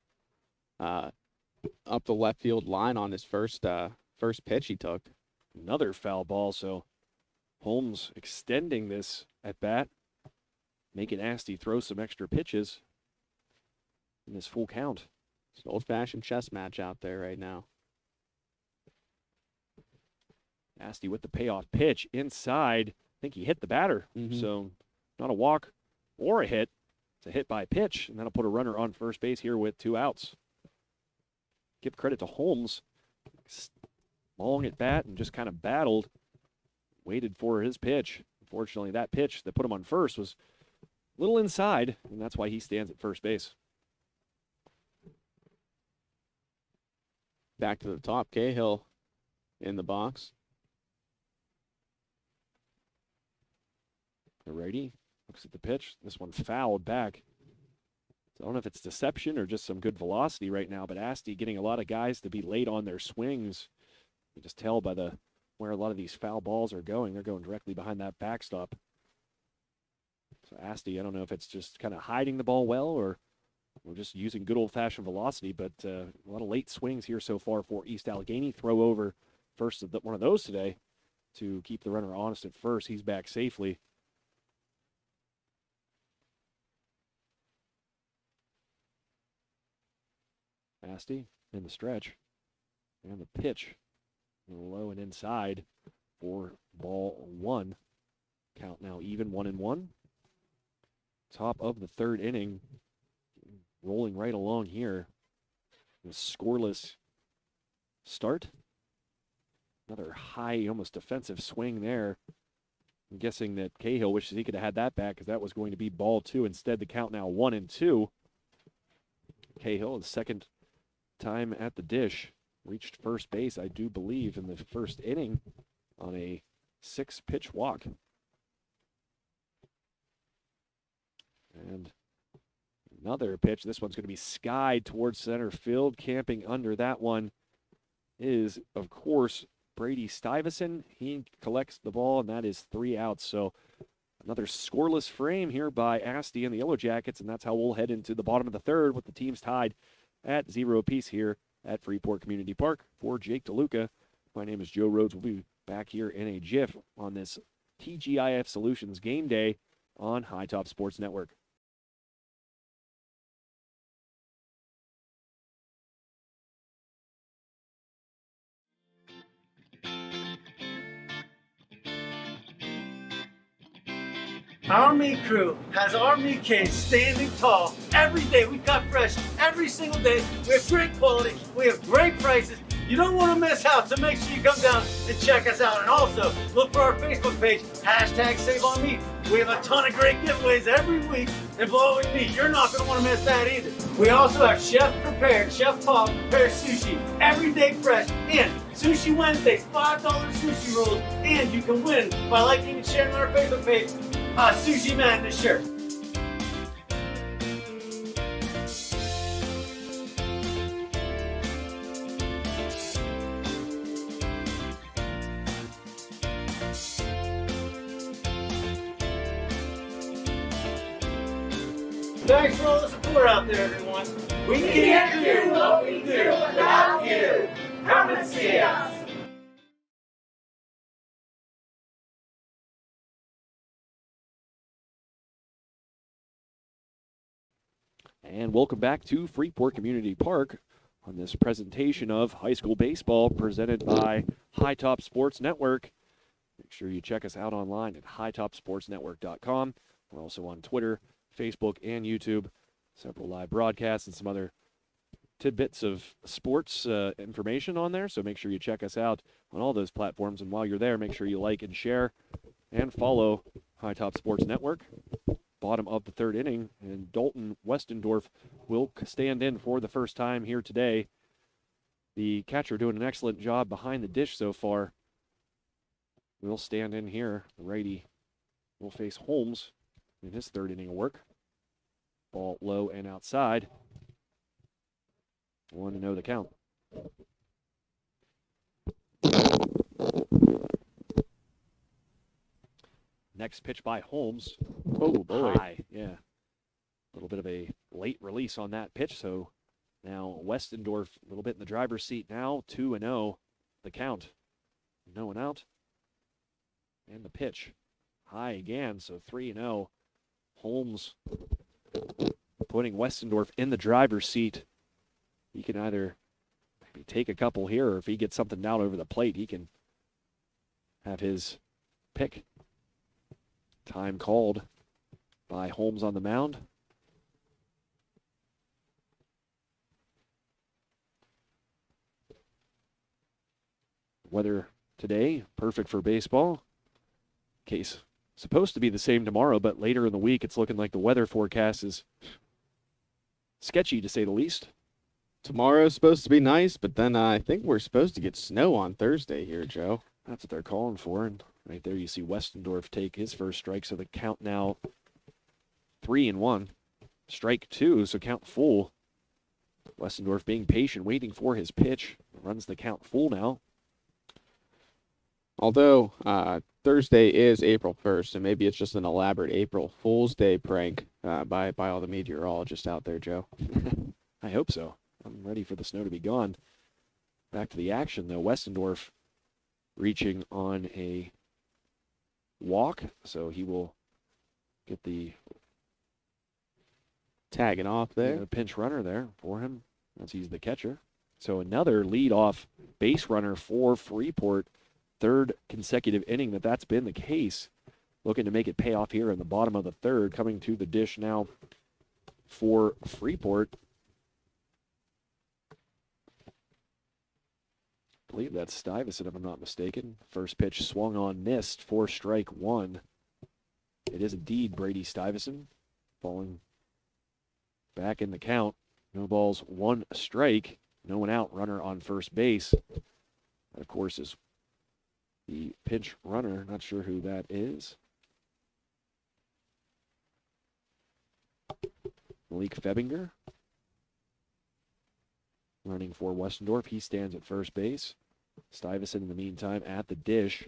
up the left field line on his first pitch he took. Another foul ball, so Holmes extending this at bat, making Asti throw some extra pitches in this full count. It's an old-fashioned chess match out there right now. Asti with the payoff pitch inside. I think he hit the batter, so not a walk or a hit. It's a hit by pitch, and that'll put a runner on first base here with 2 outs. Give credit to Holmes. Long at bat and just kind of battled, waited for his pitch. Unfortunately, that pitch that put him on first was a little inside, and that's why he stands at first base. Back to the top, Cahill in the box. The righty looks at the pitch. This one fouled back. So I don't know if it's deception or just some good velocity right now, but Asti getting a lot of guys to be late on their swings. You just tell by where a lot of these foul balls are going. They're going directly behind that backstop. So Asti, I don't know if it's just kind of hiding the ball well or we're just using good old-fashioned velocity, but a lot of late swings here so far for East Allegheny. Throw over first of one of those today to keep the runner honest at first. He's back safely. Asti in the stretch. And the pitch low and inside for ball 1. Count now even, 1-1. Top of the third inning. Rolling right along here. A scoreless start. Another high, almost defensive swing there. I'm guessing that Cahill wishes he could have had that back because that was going to be ball 2. Instead, the count now 1-2. Cahill, his second time at the dish, reached first base, I do believe, in the first inning on a 6-pitch walk. And another pitch. This one's going to be skied towards center field. Camping under that one is, of course, Brady Stuyvesant. He collects the ball, and that is 3 outs. So another scoreless frame here by Asti and the Yellowjackets, and that's how we'll head into the bottom of the third with the teams tied at 0 apiece here at Freeport Community Park. For Jake DeLuca, my name is Joe Rhodes. We'll be back here in a jiff on this TGIF Solutions game day on High Top Sports Network. Our meat crew has our meat cage standing tall. Every day we cut fresh, every single day. We have great quality, we have great prices. You don't want to miss out, so make sure you come down and check us out. And also, look for our Facebook page, #SaveOnMeat. We have a ton of great giveaways every week involving meat. You're not going to want to miss that either. We also have chef-prepared, chef-Paul prepared sushi, every day fresh, and Sushi Wednesdays, $5 sushi rolls, and you can win by liking and sharing on our Facebook page, Sushi Madness shirt. Thanks for all the support out there, everyone. We can't do what we do without you. Come and see us. And welcome back to Freeport Community Park on this presentation of high school baseball presented by High Top Sports Network. Make sure you check us out online at hightopsportsnetwork.com. We're also on Twitter, Facebook, and YouTube. Several live broadcasts and some other tidbits of sports information on there. So make sure you check us out on all those platforms. And while you're there, make sure you like and share and follow High Top Sports Network. Bottom of the third inning, and Dalton Westendorf will stand in for the first time here today. The catcher doing an excellent job behind the dish so far. Will stand in here. The righty will face Holmes in his third inning of work. Ball low and outside. 1-0 the count. Next pitch by Holmes. Oh, boy. High, yeah. A little bit of a late release on that pitch, so now Westendorf a little bit in the driver's seat now. 2-0 the count. No one out. And the pitch. High again, so 3-0. Holmes putting Westendorf in the driver's seat. He can either maybe take a couple here, or if he gets something down over the plate, he can have his pick. Time called by Holmes on the mound. Weather today, perfect for baseball. Case supposed to be the same tomorrow, but later in the week, it's looking like the weather forecast is sketchy, to say the least. Tomorrow's supposed to be nice, but then I think we're supposed to get snow on Thursday here, Joe. That's what they're calling for. And right there you see Westendorf take his first strike, so the count now 3-1. Strike two, so count full. Westendorf being patient, waiting for his pitch. Runs the count full now. Although Thursday is April 1st, and maybe it's just an elaborate April Fool's Day prank by all the meteorologists out there, Joe. I hope so. I'm ready for the snow to be gone. Back to the action, though. Westendorf reaching on a walk, so he will get the tagging off there. Pinch runner there for him as he's the catcher. So another leadoff base runner for Freeport. Third consecutive inning that's been the case. Looking to make it pay off here in the bottom of the third. Coming to the dish now for Freeport. I believe that's Stuyvesant, if I'm not mistaken. First pitch swung on, missed for strike one. It is indeed Brady Stuyvesant falling back in the count. No balls, one strike, no one out, runner on first base. That, of course, is the pinch runner. Not sure who that is. Malik Febinger running for Westendorf. He stands at first base. Stuyvesant, in the meantime, at the dish.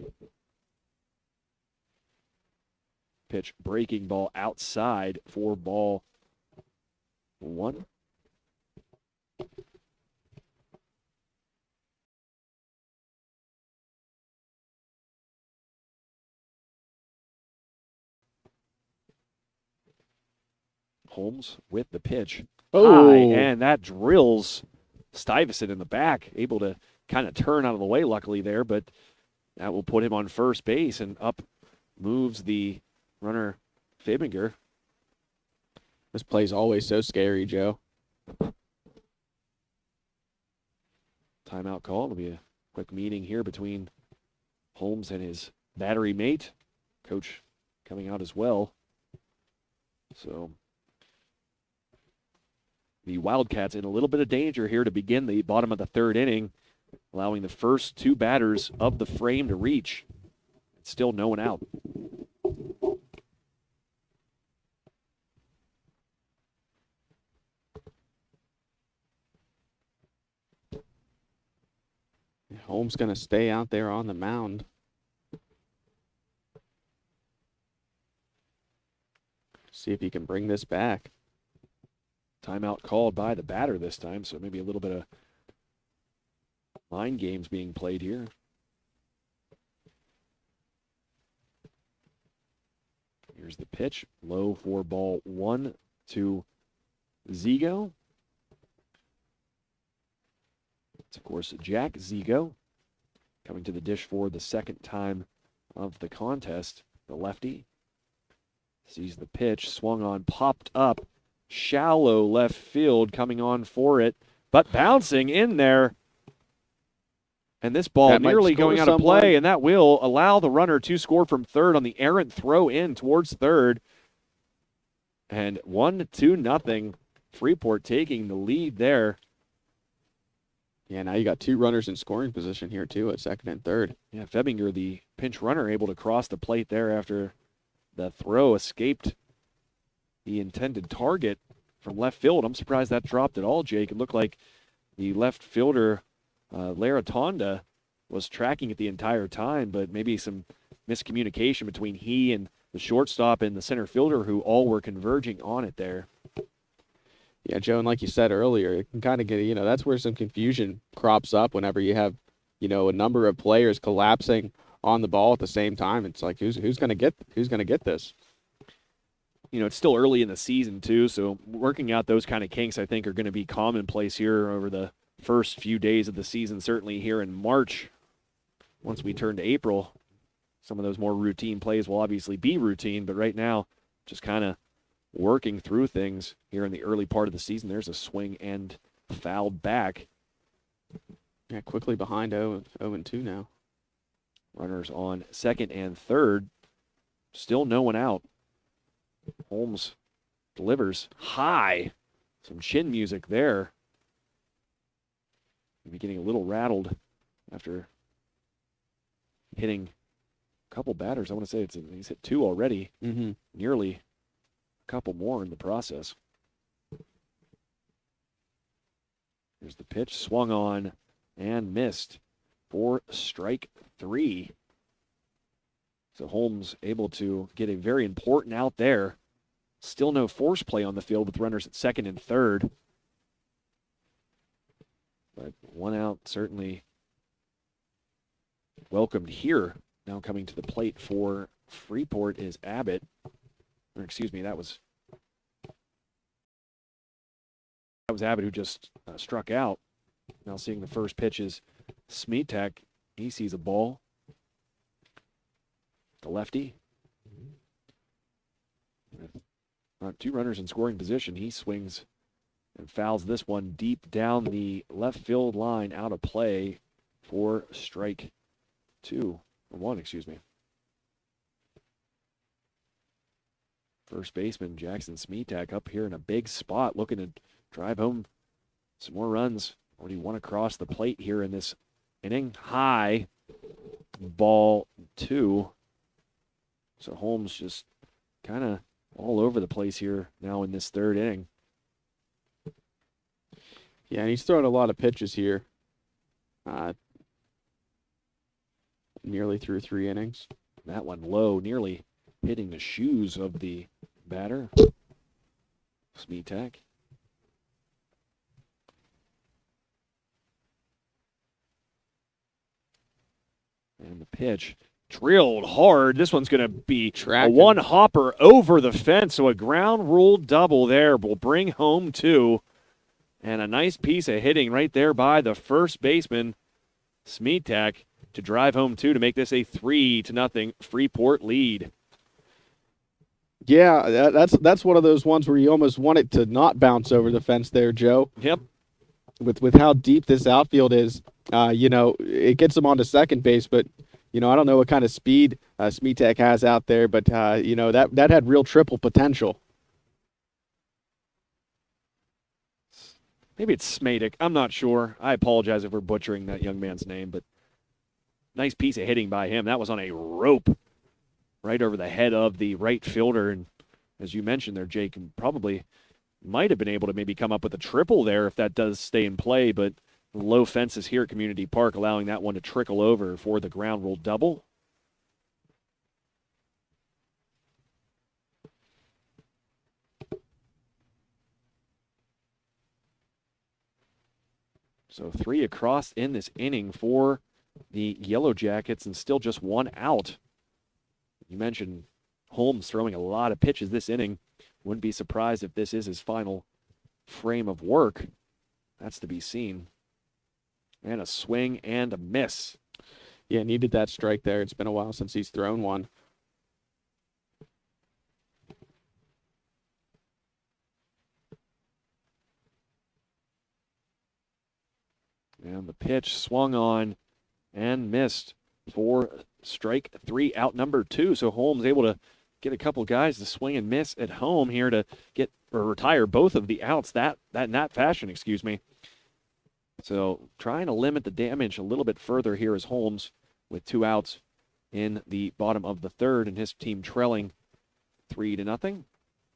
Pitch breaking ball outside for ball one. Holmes with the pitch. Oh, high, and that drills Stuyvesant in the back, able to kind of turn out of the way, luckily there, but that will put him on first base, and up moves the runner Fabinger. This play's always so scary, Joe. Timeout call. It'll be a quick meeting here between Holmes and his battery mate. Coach coming out as well. So the Wildcats in a little bit of danger here to begin the bottom of the third inning, allowing the first two batters of the frame to reach. It's still no one out. Holmes going to stay out there on the mound. See if he can bring this back. Timeout called by the batter this time, so maybe a little bit of mind games being played here. Here's the pitch. Low for ball one to Zigo. It's, of course, Jack Zigo coming to the dish for the second time of the contest. The lefty sees the pitch, swung on, popped up, shallow left field, coming on for it, but bouncing in there. And this ball That might nearly score going out of someone. play, and that will allow the runner to score from third on the errant throw in towards third. And 1-2-0. Freeport taking the lead there. Yeah, now you got two runners in scoring position here, too, at second and third. Yeah, Febinger, the pinch runner, able to cross the plate there after the throw escaped the intended target from left field. I'm surprised that dropped at all, Jake. It looked like the left fielder, Laratonda, was tracking it the entire time, but maybe some miscommunication between he and the shortstop and the center fielder, who all were converging on it there. Yeah, Joe, and like you said earlier, it can kind of get, that's where some confusion crops up whenever you have, a number of players collapsing on the ball at the same time. It's like, who's going to get this? It's still early in the season, too, so working out those kind of kinks, I think, are going to be commonplace here over the first few days of the season, certainly here in March. Once we turn to April, some of those more routine plays will obviously be routine, but right now, just kind of working through things here in the early part of the season. There's a swing and fouled back. Yeah, quickly behind 0-2 now. Runners on second and third. Still no one out. Holmes delivers high. Some chin music there. Maybe getting a little rattled after hitting a couple batters. I want to say he's hit two already. Mm-hmm. Nearly couple more in the process. Here's the pitch, swung on and missed for strike three. So Holmes able to get a very important out there. Still no force play on the field with runners at second and third. But one out certainly welcomed here. Now coming to the plate for Freeport is Abbott. Or excuse me, that was Abbott who just struck out. Now seeing the first pitch is Smeatek. He sees a ball. The lefty. Two runners in scoring position. He swings and fouls this one deep down the left field line, out of play for strike one, excuse me. First baseman Jackson Smeatek up here in a big spot, looking to drive home some more runs. Already one across the plate here in this inning. High, ball two. So Holmes just kind of all over the place here now in this third inning. Yeah, and he's throwing a lot of pitches here. Nearly through 3 innings. That one low, nearly hitting the shoes of the batter, Smeatek. And the pitch drilled hard. This one's going to be Tracking. a one-hopper over the fence, so a ground rule double there will bring home two. And a nice piece of hitting right there by the first baseman, Smeatek, to drive home two to make this a 3-0 Freeport lead. Yeah, that's one of those ones where you almost want it to not bounce over the fence there, Joe. Yep. With how deep this outfield is, it gets them onto second base, but I don't know what kind of speed Smetek has out there, but that had real triple potential. Maybe it's Smetek. I'm not sure. I apologize if we're butchering that young man's name, but nice piece of hitting by him. That was on a rope right over the head of the right fielder. And as you mentioned there, Jake, probably might have been able to maybe come up with a triple there if that does stay in play, but low fences here at Community Park allowing that one to trickle over for the ground rule double. So 3 across in this inning for the Yellowjackets and still just 1 out. You mentioned Holmes throwing a lot of pitches this inning. Wouldn't be surprised if this is his final frame of work. That's to be seen. And a swing and a miss. Yeah, needed that strike there. It's been a while since he's thrown one. And the pitch swung on and missed for strike 3, out number 2. So Holmes able to get a couple guys to swing and miss at home here to get or retire both of the outs in that fashion, excuse me. So trying to limit the damage a little bit further here is Holmes with 2 outs in the bottom of the third and his team trailing 3-0.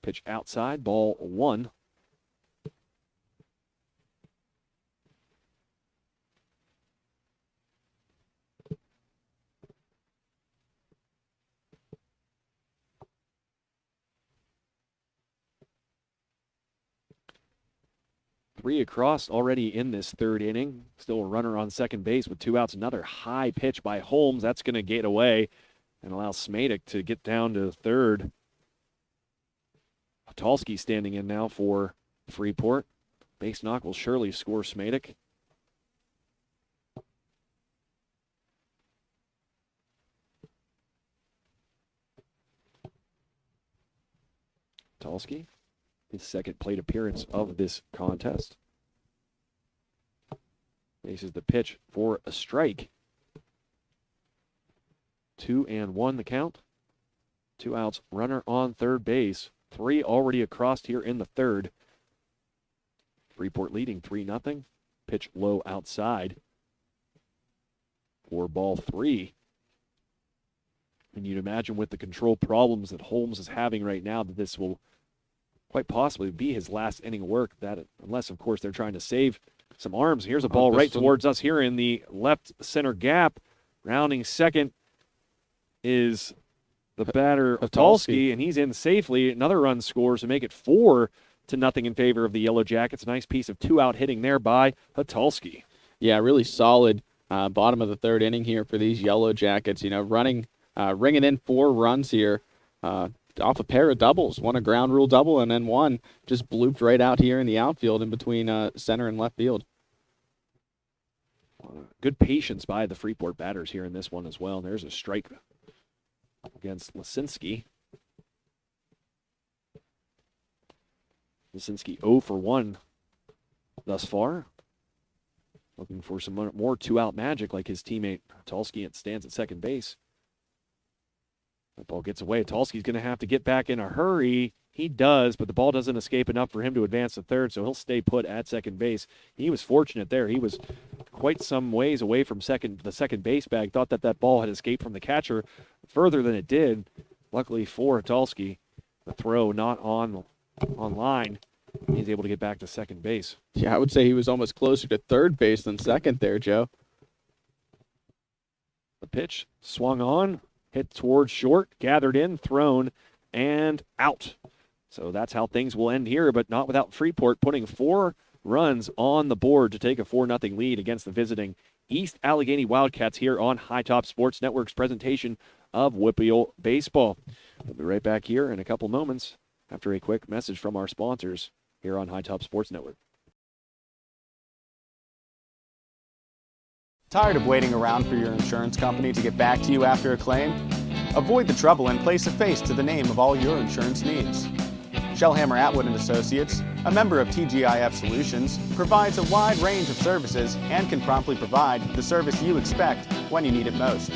Pitch outside, ball 1. Three across already in this third inning. Still a runner on second base with 2 outs. Another high pitch by Holmes. That's going to get away and allow Smetek to get down to third. Hatalski standing in now for Freeport. Base knock will surely score Smetek. Hatalski, his second plate appearance of this contest. Faces the pitch for a strike. 2-1 the count. 2 outs, runner on third base. 3 already across here in the third. Freeport leading 3-0. Pitch low outside for ball 3. And you'd imagine with the control problems that Holmes is having right now that this will quite possibly be his last inning work, that unless, of course, they're trying to save some arms. Here's a ball right towards us here in the left center gap. Rounding second is the batter Hatalski, and he's in safely. Another run scores to make it 4-0 in favor of the Yellowjackets. Nice piece of 2-out hitting there by Hatalski. Yeah, really solid bottom of the third inning here for these Yellowjackets. Ringing in 4 runs here. Off a pair of doubles, one a ground rule double, and then one just blooped right out here in the outfield in between center and left field. Good patience by the Freeport batters here in this one as well. There's a strike against Lisinski. Lisinski 0 for 1 thus far. Looking for some more 2-out magic like his teammate Hatalski stands at second base. That ball gets away. Hatalski's going to have to get back in a hurry. He does, but the ball doesn't escape enough for him to advance to third, so he'll stay put at second base. He was fortunate there. He was quite some ways away from the second base bag. Thought that ball had escaped from the catcher further than it did. Luckily for Hatalski, the throw not on line. He's able to get back to second base. Yeah, I would say he was almost closer to third base than second there, Joe. The pitch swung on. Hit towards short, gathered in, thrown, and out. So that's how things will end here, but not without Freeport putting 4 runs on the board to take a 4-0 lead against the visiting East Allegheny Wildcats here on High Top Sports Network's presentation of WPIAL Baseball. We'll be right back here in a couple moments after a quick message from our sponsors here on High Top Sports Network. Tired of waiting around for your insurance company to get back to you after a claim? Avoid the trouble and place a face to the name of all your insurance needs. Shellhammer Atwood & Associates, a member of TGIF Solutions, provides a wide range of services and can promptly provide the service you expect when you need it most.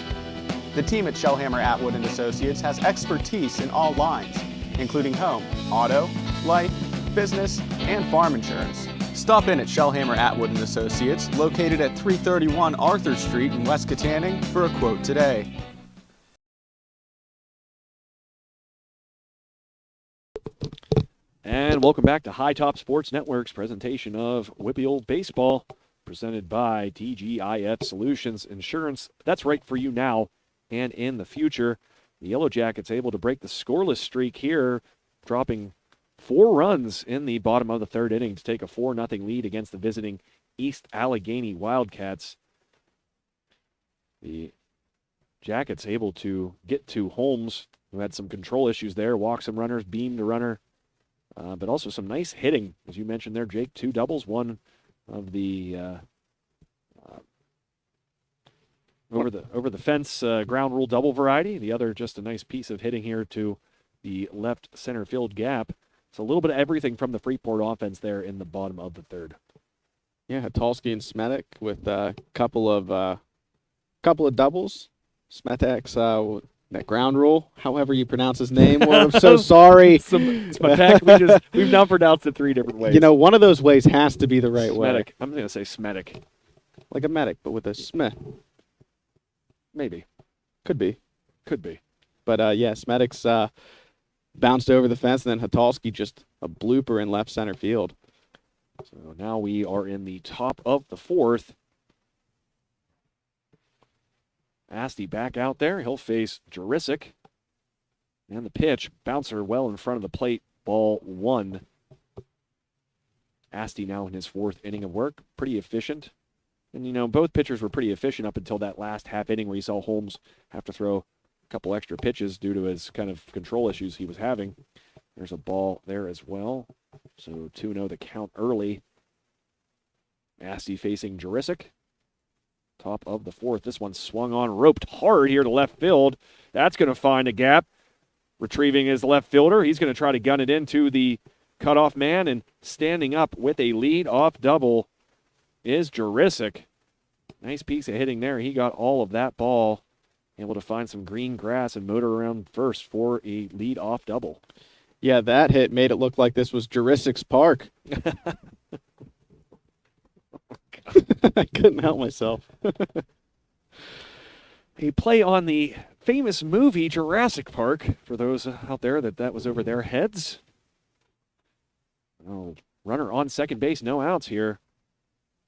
The team at Shellhammer Atwood & Associates has expertise in all lines, including home, auto, life, business, and farm insurance. Stop in at Shellhammer Atwood & Associates, located at 331 Arthur Street in West Katanning, for a quote today. And welcome back to High Top Sports Network's presentation of WPIAL Baseball, presented by TGIF Solutions Insurance. That's right for you now and in the future. The Yellowjackets able to break the scoreless streak here, dropping 4 runs in the bottom of the 3rd inning to take a 4-0 lead against the visiting East Allegheny Wildcats. The Jackets able to get to Holmes, who had some control issues there, walk some runners, beamed a runner. But also some nice hitting, as you mentioned there, Jake. 2 doubles, one of the over the fence ground rule double variety. The other just a nice piece of hitting here to the left center field gap. So a little bit of everything from the Freeport offense there in the bottom of the 3rd. Yeah, Hatalski and Smetek with a couple of doubles. Smetek's that ground rule, however you pronounce his name. Well, I'm so sorry. Smetek, we've now pronounced it 3 different ways. You know, one of those ways has to be the right way. Smetek. I'm going to say Smetek. Like a medic, but with a smeh. Maybe. Could be. But, yeah, Smetek's bounced over the fence, and then Hatalski just a blooper in left center field. So now we are in the top of the 4th. Asti back out there. He'll face Jurisic. And the pitch, bouncer well in front of the plate, ball 1. Asti now in his 4th inning of work. Pretty efficient. And, you know, both pitchers were pretty efficient up until that last half inning where you saw Holmes have to throw a couple extra pitches due to his kind of control issues he was having. There's a ball there as well. So 2-0 the count early. Asti facing Jurisic. Top of the 4th. This one swung on, roped hard here to left field. That's going to find a gap. Retrieving his left fielder. He's going to try to gun it into the cutoff man, and standing up with a lead-off double is Jurisic. Nice piece of hitting there. He got all of that ball. Able to find some green grass and motor around first for a lead-off double. Yeah, that hit made it look like this was Jurisic's Park. I couldn't help myself. A play on the famous movie Jurassic Park, for those out there that was over their heads. Oh, runner on second base, no outs here.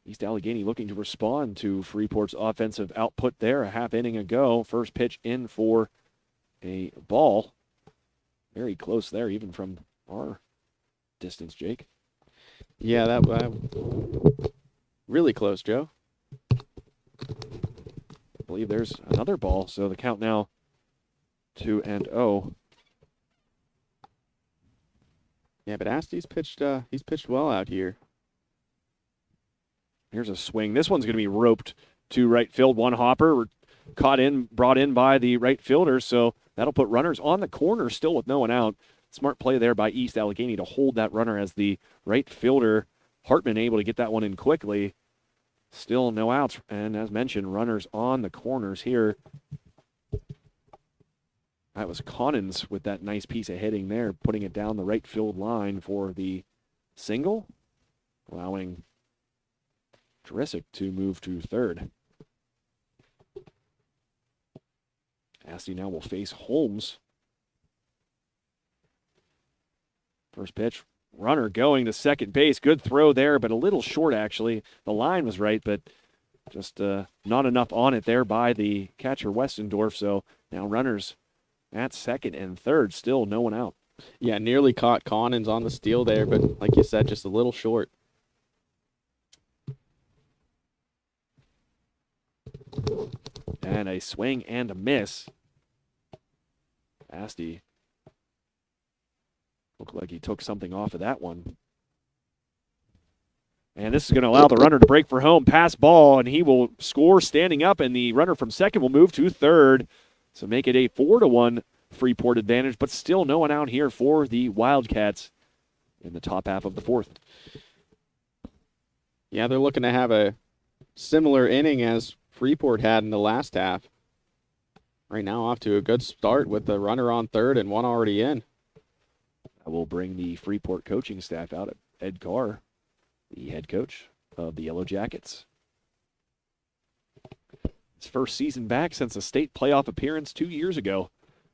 East Allegheny looking to respond to Freeport's offensive output there a half inning ago. First pitch in for a ball. Very close there, even from our distance, Jake. Yeah, that really close, Joe. I believe there's another ball, so the count now 2-0. Yeah, but Asti's pitched. He's pitched well out here. Here's a swing. This one's going to be roped to right field. One hopper brought in by the right fielder, so that'll put runners on the corner still with no one out. Smart play there by East Allegheny to hold that runner as the right fielder, Hartman, able to get that one in quickly. Still no outs, and as mentioned, runners on the corners here. That was Connins with that nice piece of hitting there, putting it down the right field line for the single, allowing Jurisic to move to third. Asti now will face Holmes. First pitch, runner going to second base. Good throw there, but a little short actually. The line was right, but just not enough on it there by the catcher Westendorf. So now runners at second and third, still no one out. Yeah, nearly caught Connins on the steal there, but like you said, just a little short. And a swing and a miss. Asti looked like he took something off of that one. And this is going to allow the runner to break for home. Pass ball, and he will score standing up, and the runner from second will move to third. So make it a 4-1 Freeport advantage, but still no one out here for the Wildcats in the top half of the fourth. Yeah, they're looking to have a similar inning as Freeport had in the last half. Right now off to a good start with the runner on third and one already in. I will bring the Freeport coaching staff out. Ed Carr, the head coach of the Yellowjackets. His first season back since a state playoff appearance 2 years ago.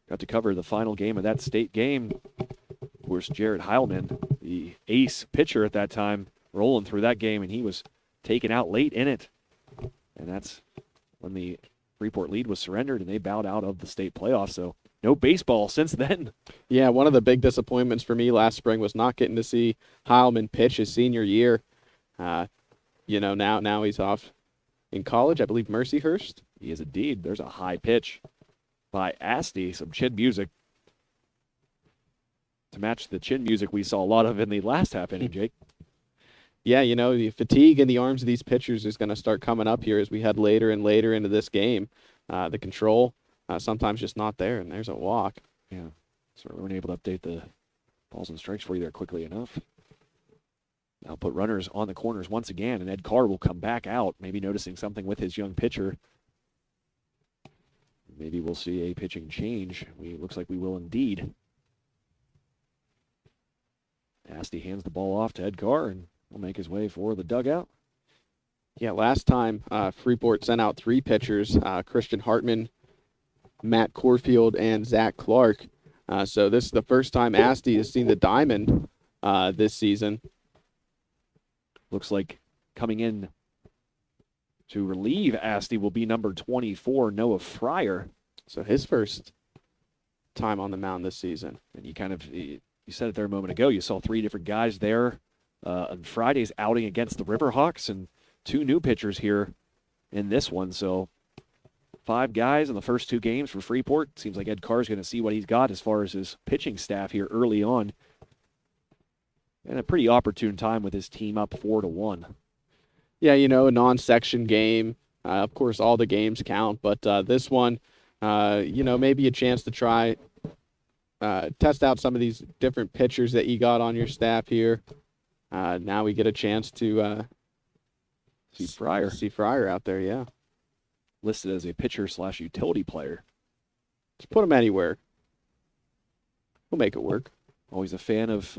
Got to cover the final game of that state game. Of course, Jared Heilman, the ace pitcher at that time, rolling through that game, and he was taken out late in it. And that's when the Freeport lead was surrendered, and they bowed out of the state playoffs. So no baseball since then. Yeah, one of the big disappointments for me last spring was not getting to see Heilman pitch his senior year. Now he's off in college, I believe Mercyhurst. He is indeed. There's a high pitch by Asti, some chin music to match the chin music we saw a lot of in the last half inning, Jake. Yeah, the fatigue in the arms of these pitchers is going to start coming up here as we head later and later into this game. The control, sometimes just not there, and there's a walk. Yeah, so we weren't able to update the balls and strikes for you there quickly enough. Now put runners on the corners once again, and Ed Carr will come back out, maybe noticing something with his young pitcher. Maybe we'll see a pitching change. Looks like we will indeed. Asti hands the ball off to Ed Carr, and will make his way for the dugout. Yeah, last time Freeport sent out 3 pitchers, Christian Hartman, Matt Corfield, and Zach Clark. So this is the first time Asti has seen the diamond this season. Looks like coming in to relieve Asti will be number 24, Noah Fryer. So his first time on the mound this season. And you said it there a moment ago, you saw 3 different guys there on Friday's outing against the Riverhawks, and 2 new pitchers here in this one. So 5 guys in the first 2 games for Freeport. Seems like Ed Carr's going to see what he's got as far as his pitching staff here early on. And a pretty opportune time with his team up 4-1. Yeah, a non-section game. Of course, all the games count, but this one, maybe a chance to try test out some of these different pitchers that you got on your staff here. Now we get a chance to see Fryer. See Fryer out there, yeah. Listed as a pitcher/utility player. Just put him anywhere. We'll make it work. Always a fan of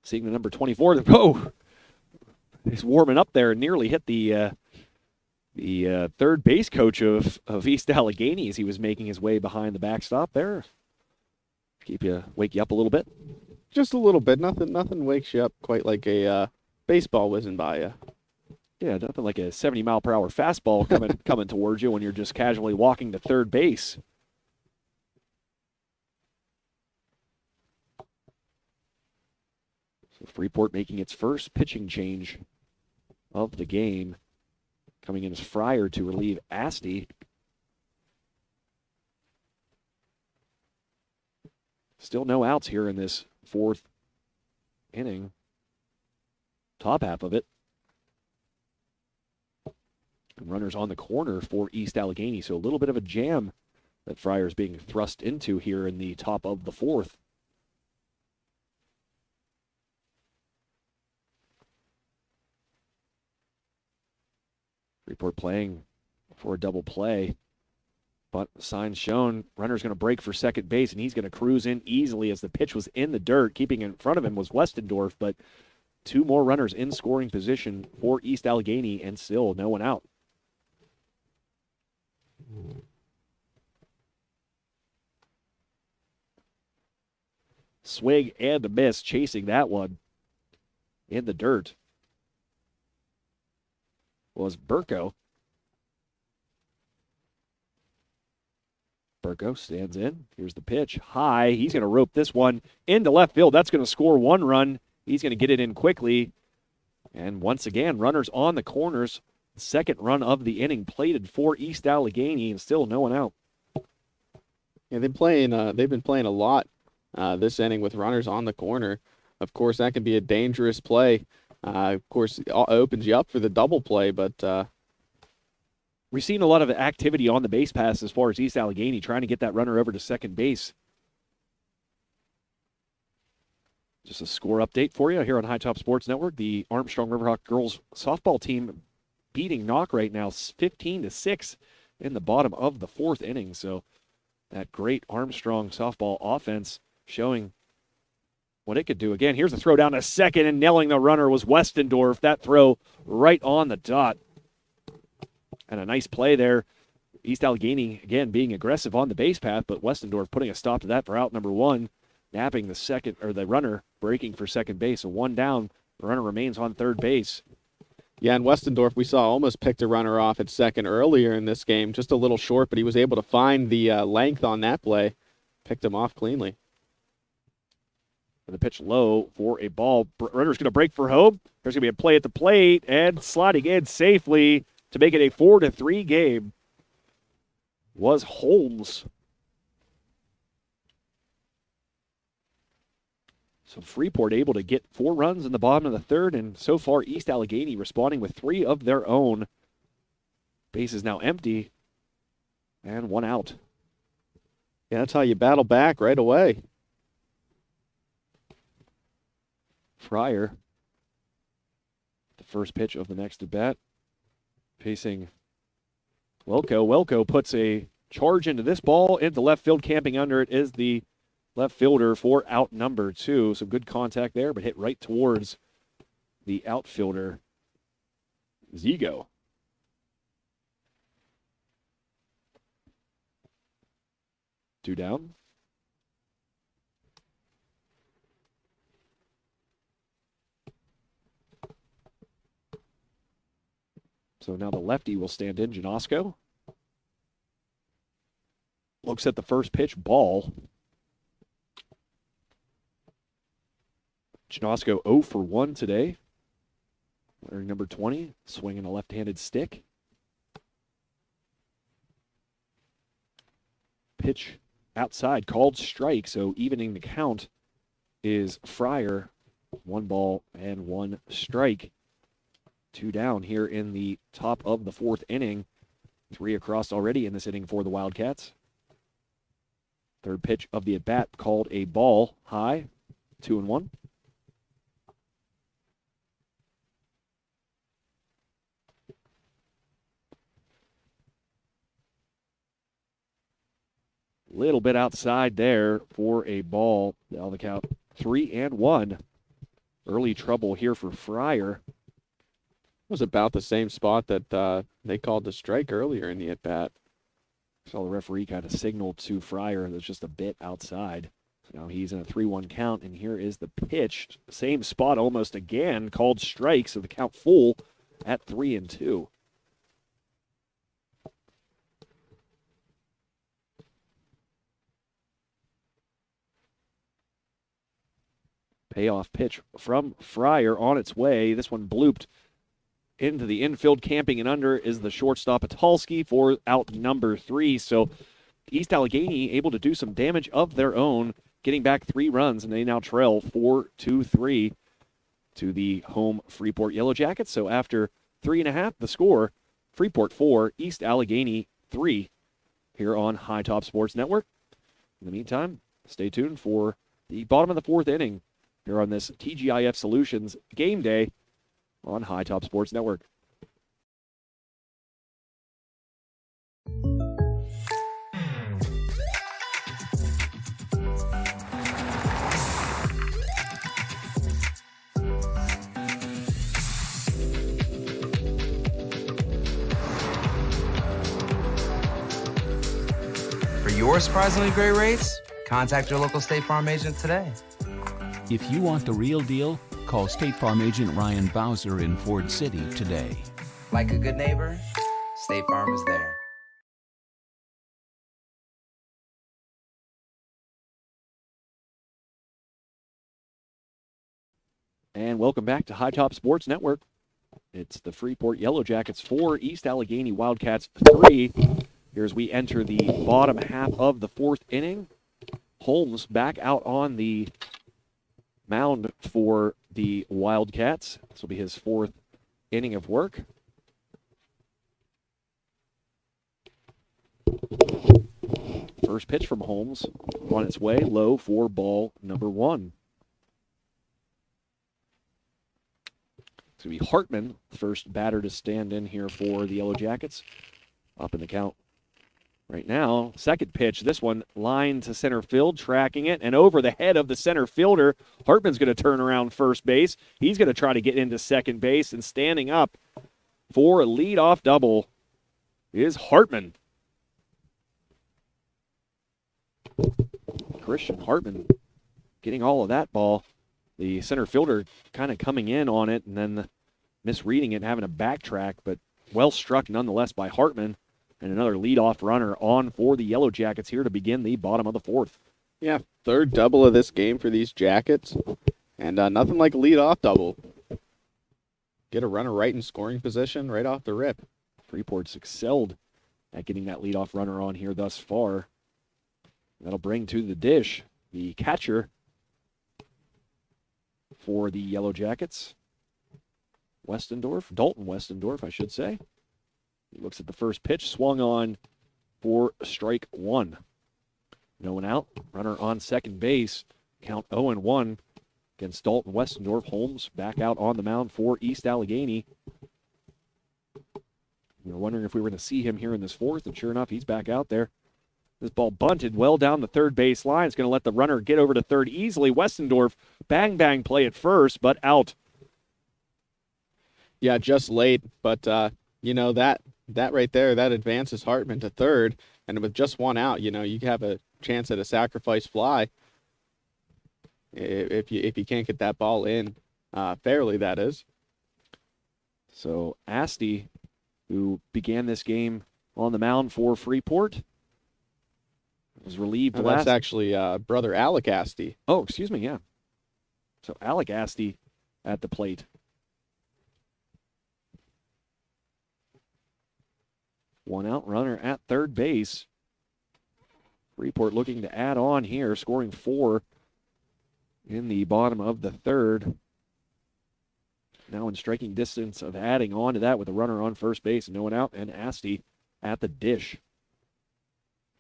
seeing the number 24. Oh, he's warming up there and nearly hit the third base coach of East Allegheny as he was making his way behind the backstop there. Wake you up a little bit. Just a little bit. Nothing wakes you up quite like a baseball whizzing by you. Yeah, nothing like a 70-mile-per-hour fastball coming towards you when you're just casually walking to third base. So Freeport making its first pitching change of the game. Coming in as Fryer to relieve Asti. Still no outs here in this 4th inning. Top half of it. And runners on the corner for East Allegheny. So a little bit of a jam that Fryer's being thrust into here in the top of the 4th. Freeport playing for a double play. But signs shown, runner's going to break for second base, and he's going to cruise in easily as the pitch was in the dirt. Keeping in front of him was Westendorf, but 2 more runners in scoring position for East Allegheny, and still no one out. Swing and a miss, chasing that one in the dirt was Burko. Burko stands in. Here's the pitch. High. He's going to rope this one into left field. That's going to score 1 run. He's going to get it in quickly. And once again, runners on the corners. Second run of the inning plated for East Allegheny, and still no one out. Yeah, they've been playing a lot this inning with runners on the corner. Of course, that can be a dangerous play. Of course, it opens you up for the double play, but We've seen a lot of activity on the base pass as far as East Allegheny trying to get that runner over to second base. Just a score update for you here on High Top Sports Network. The Armstrong Riverhawk girls softball team beating Knock right now 15-6 in the bottom of the 4th inning. So that great Armstrong softball offense showing what it could do. Again, here's a throw down to second, and nailing the runner was Westendorf. That throw right on the dot. And a nice play there. East Allegheny, again, being aggressive on the base path, but Westendorf putting a stop to that for out number 1, napping the runner, breaking for second base. So 1 down, the runner remains on third base. Yeah, and Westendorf, we saw almost picked a runner off at second earlier in this game, just a little short, but he was able to find the length on that play, picked him off cleanly. The pitch low for a ball. Runner's going to break for home. There's going to be a play at the plate, and sliding in safely to make it a 4-3 game was Holmes. So Freeport able to get 4 runs in the bottom of the 3rd, and so far East Allegheny responding with 3 of their own. Base is now empty, and 1 out. Yeah, that's how you battle back right away. Fryer, the first pitch of the next at bat, facing Welko. Welko puts a charge into this ball, into left field. Camping under it is the left fielder for out number 2. Some good contact there, but hit right towards the outfielder, Zigo. Two down. So now the lefty will stand in, Janosko. Looks at the first pitch, ball. Janosko 0 for 1 today. Wearing number 20, swinging a left-handed stick. Pitch outside, called strike, so evening the count is Fryer. 1 ball and 1 strike. 2 down here in the top of the 4th inning. 3 across already in this inning for the Wildcats. Third pitch of the at-bat called a ball, high, 2-1. Little bit outside there for a ball. Now the count 3-1. Early trouble here for Fryer. It was about the same spot that they called the strike earlier in the at-bat. Saw the referee kind of signal to Fryer that's just a bit outside. So now he's in a 3-1 count, and here is the pitch. Same spot almost again, called strike, so the count full at 3-2. Payoff pitch from Fryer on its way. This one blooped into the infield. Camping and under is the shortstop Atalski for out number 3. So East Allegheny able to do some damage of their own, getting back 3 runs, and they now trail 4-3 to the home Freeport Yellowjackets. So after 3.5, the score, Freeport 4, East Allegheny 3 here on High Top Sports Network. In the meantime, stay tuned for the bottom of the 4th inning here on this TGIF Solutions game day on High Top Sports Network. For your surprisingly great rates, contact your local State Farm agent today. If you want the real deal, call State Farm agent Ryan Bowser in Ford City today. Like a good neighbor, State Farm is there. And welcome back to High Top Sports Network. It's the Freeport Yellowjackets 4, East Allegheny Wildcats 3. Here as we enter the bottom half of the 4th inning. Holmes back out on the mound for the Wildcats. This will be his 4th inning of work. First pitch from Holmes on its way, low for ball number 1. It's going to be Hartman, the first batter to stand in here for the Yellowjackets. Up in the count right now. Second pitch, this one line to center field, tracking it, and over the head of the center fielder. Hartman's going to turn around first base. He's going to try to get into second base, and standing up for a leadoff double is Hartman. Christian Hartman getting all of that ball. The center fielder kind of coming in on it and then misreading it and having a backtrack, but well struck nonetheless by Hartman. And another leadoff runner on for the Yellowjackets here to begin the bottom of the 4th. Yeah, third double of this game for these Jackets. And nothing like a leadoff double. Get a runner right in scoring position right off the rip. Freeport's excelled at getting that leadoff runner on here thus far. That'll bring to the dish the catcher for the Yellowjackets. Dalton Westendorf, I should say. He looks at the first pitch, swung on for strike 1. No one out. Runner on second base. Count 0-1 against Dalton Westendorf. Holmes back out on the mound for East Allegheny. We were wondering if we were going to see him here in this 4th, and sure enough, he's back out there. This ball bunted well down the third base line. It's going to let the runner get over to third easily. Westendorf, bang play at first, but out. Yeah, just late, but that right there, that advances Hartman to third, and with just one out, you have a chance at a sacrifice fly if you can't get that ball in fairly, that is. So Asti, who began this game on the mound for Freeport, was relieved last. That's actually brother Alec Asti. Oh, excuse me, yeah. So Alec Asti at the plate. One out, runner at third base. Freeport looking to add on here, scoring 4 in the bottom of the 3rd. Now in striking distance of adding on to that with a runner on first base and no one out, and Asti at the dish.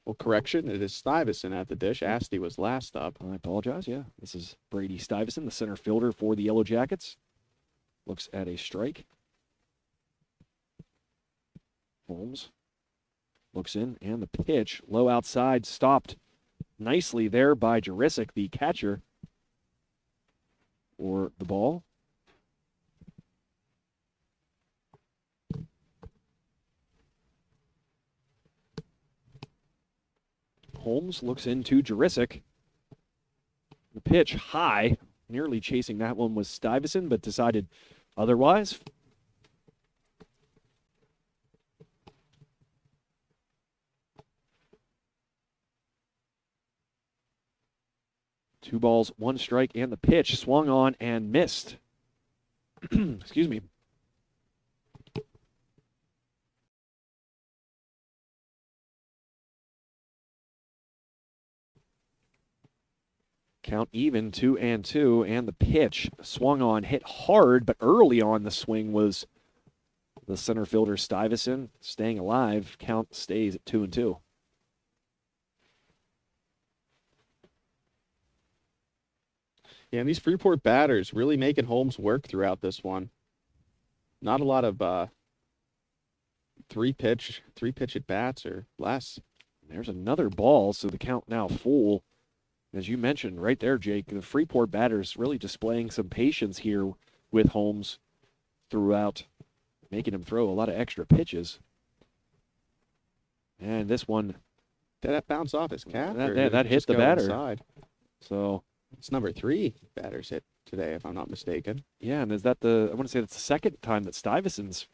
Well, correction, it is Stuyvesant at the dish. Asti was last up. I apologize, yeah. This is Brady Stuyvesant, the center fielder for the Yellowjackets. Looks at a strike. Holmes looks in, and the pitch, low outside, stopped nicely there by Jurisic, the catcher, for the ball. Holmes looks into Jurisic. The pitch high, nearly chasing that one was Stuyvesant, but decided otherwise. Two balls, one strike, and the pitch swung on and missed. Excuse me. Count even, 2-2, and the pitch swung on, hit hard, but early on the swing was the center fielder Stuyvesant staying alive. Count stays at 2-2. Yeah, and these Freeport batters really making Holmes work throughout this one. Not a lot of three pitch at bats or less. There's another ball, so the count now full. As you mentioned right there, Jake, the Freeport batters really displaying some patience here with Holmes throughout, making him throw a lot of extra pitches. And this one, did that bounce off his cap? That hit the batter. Inside? So it's number 3 batters hit today, if I'm not mistaken. Yeah, and is that I want to say that's the second time that Stuyvesant's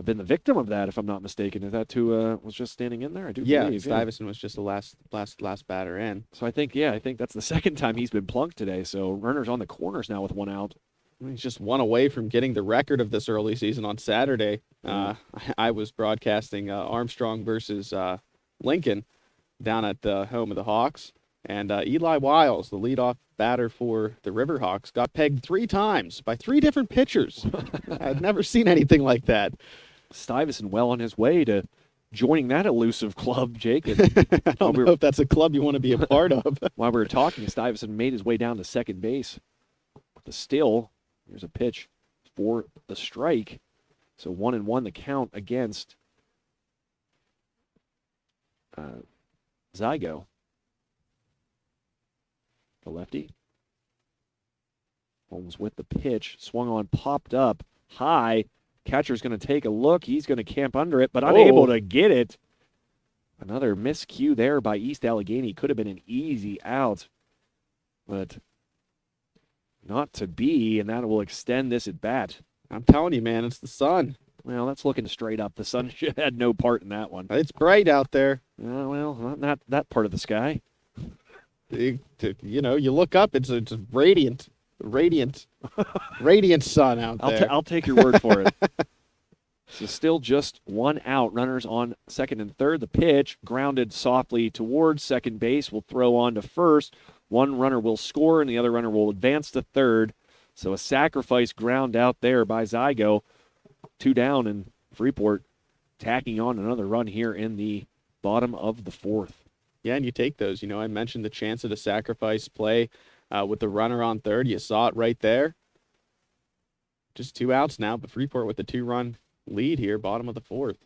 been the victim of that, if I'm not mistaken. Is that who was just standing in there? I do believe. Stuyvesant was just the last batter in. So I think that's the second time he's been plunked today. So runners on the corners now with one out. He's just one away from getting the record of this early season on Saturday. I was broadcasting Armstrong versus Lincoln down at the home of the Hawks. And Eli Wiles, the leadoff batter for the Riverhawks, got pegged 3 times by 3 different pitchers. I'd never seen anything like that. Stuyvesant well on his way to joining that elusive club, Jake. And I don't know if that's a club you want to be a part of. while we were talking, Stuyvesant made his way down to second base. The still, here's a pitch for the strike. So 1-1 the count against Zygo. The lefty. Holmes with the pitch. Swung on, popped up high. Catcher's going to take a look. He's going to camp under it, but unable to get it. Another miscue there by East Allegheny. Could have been an easy out, but not to be, and that will extend this at bat. I'm telling you, man, it's the sun. Well, that's looking straight up. The sun had no part in that one. It's bright out there. Well, not that part of the sky. You know, you look up, it's radiant sun out there. I'll take your word for it. So still just one out. Runners on second and third. The pitch grounded softly towards second base. Will throw on to first. One runner will score, and the other runner will advance to third. So a sacrifice ground out there by Zygo. 2 down, and Freeport tacking on another run here in the bottom of the fourth. Yeah, and you take those. You know, I mentioned the chance at a sacrifice play with the runner on third. You saw it right there. Just 2 outs now, but Freeport with the 2-run lead here, bottom of the fourth.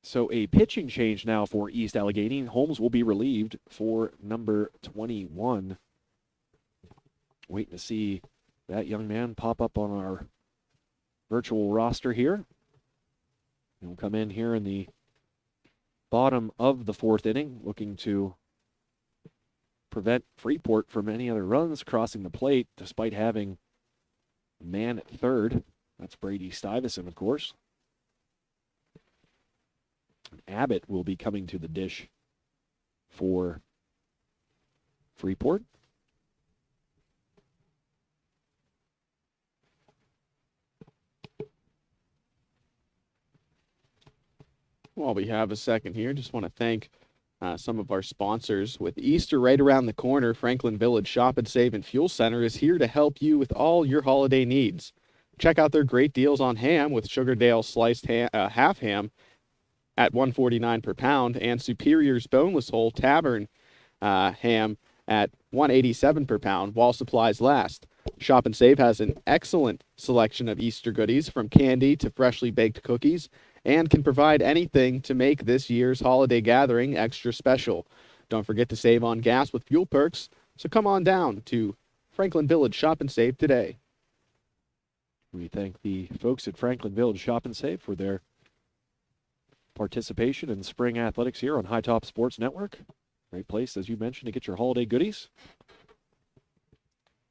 So a pitching change now for East Allegheny. Holmes will be relieved for number 21. Waiting to see that young man pop up on our virtual roster here. He'll come in here in the bottom of the fourth inning, looking to prevent Freeport from any other runs crossing the plate, despite having a man at third. That's Brady Stuyvesant, of course. Abbott will be coming to the dish for Freeport. While we have a second here, just want to thank some of our sponsors. With Easter right around the corner, Franklin Village Shop and Save and Fuel Center is here to help you with all your holiday needs. Check out their great deals on ham with Sugardale sliced half ham at $1.49 per pound, and Superior's boneless whole Tavern ham at $1.87 per pound while supplies last. Shop and Save has an excellent selection of Easter goodies from candy to freshly baked cookies and can provide anything to make this year's holiday gathering extra special. Don't forget to save on gas with fuel perks, so come on down to Franklin Village Shop and Save today. We thank the folks at Franklin Village Shop and Save for their participation in spring athletics here on High Top Sports Network. Great place, as you mentioned, to get your holiday goodies.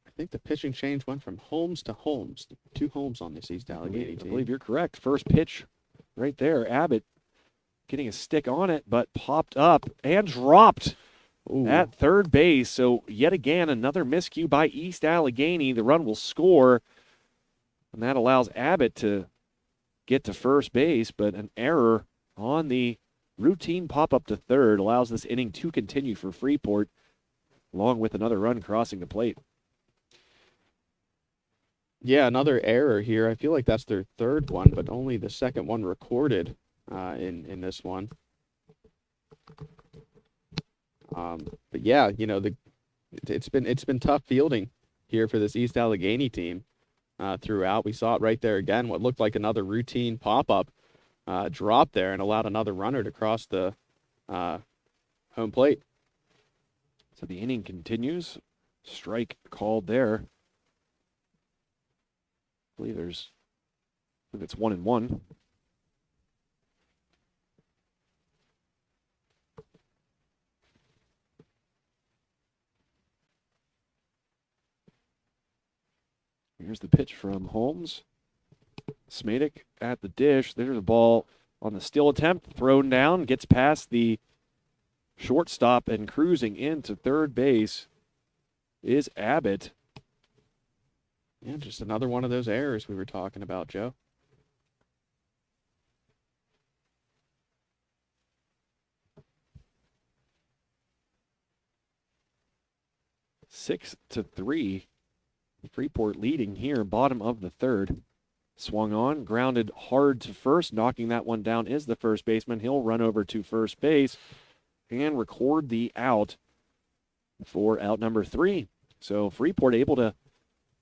I think the pitching change went from Holmes to Holmes. 2 Holmes on this East Allegheny team. I believe you're correct. First pitch right there. Abbott getting a stick on it, but popped up and dropped at third base. So yet again, another miscue by East Allegheny. The run will score, and that allows Abbott to get to first base, but an error on the routine pop-up to third allows this inning to continue for Freeport, along with another run crossing the plate. Yeah, another error here. I feel like that's their third one, but only the second one recorded in this one. But yeah, you know, it's been tough fielding here for this East Allegheny team throughout. We saw it right there again. What looked like another routine pop-up drop there and allowed another runner to cross the home plate. So the inning continues. Strike called there. I believe it's 1-1. Here's the pitch from Holmes. Smadek at the dish. There's the ball on the steal attempt, thrown down, gets past the shortstop and cruising into third base is Abbott. Yeah, just another one of those errors we were talking about, Joe. Six to 3. Freeport leading here, bottom of the third. Swung on, grounded hard to first. Knocking that one down is the first baseman. He'll run over to first base and record the out for out number 3. So Freeport able to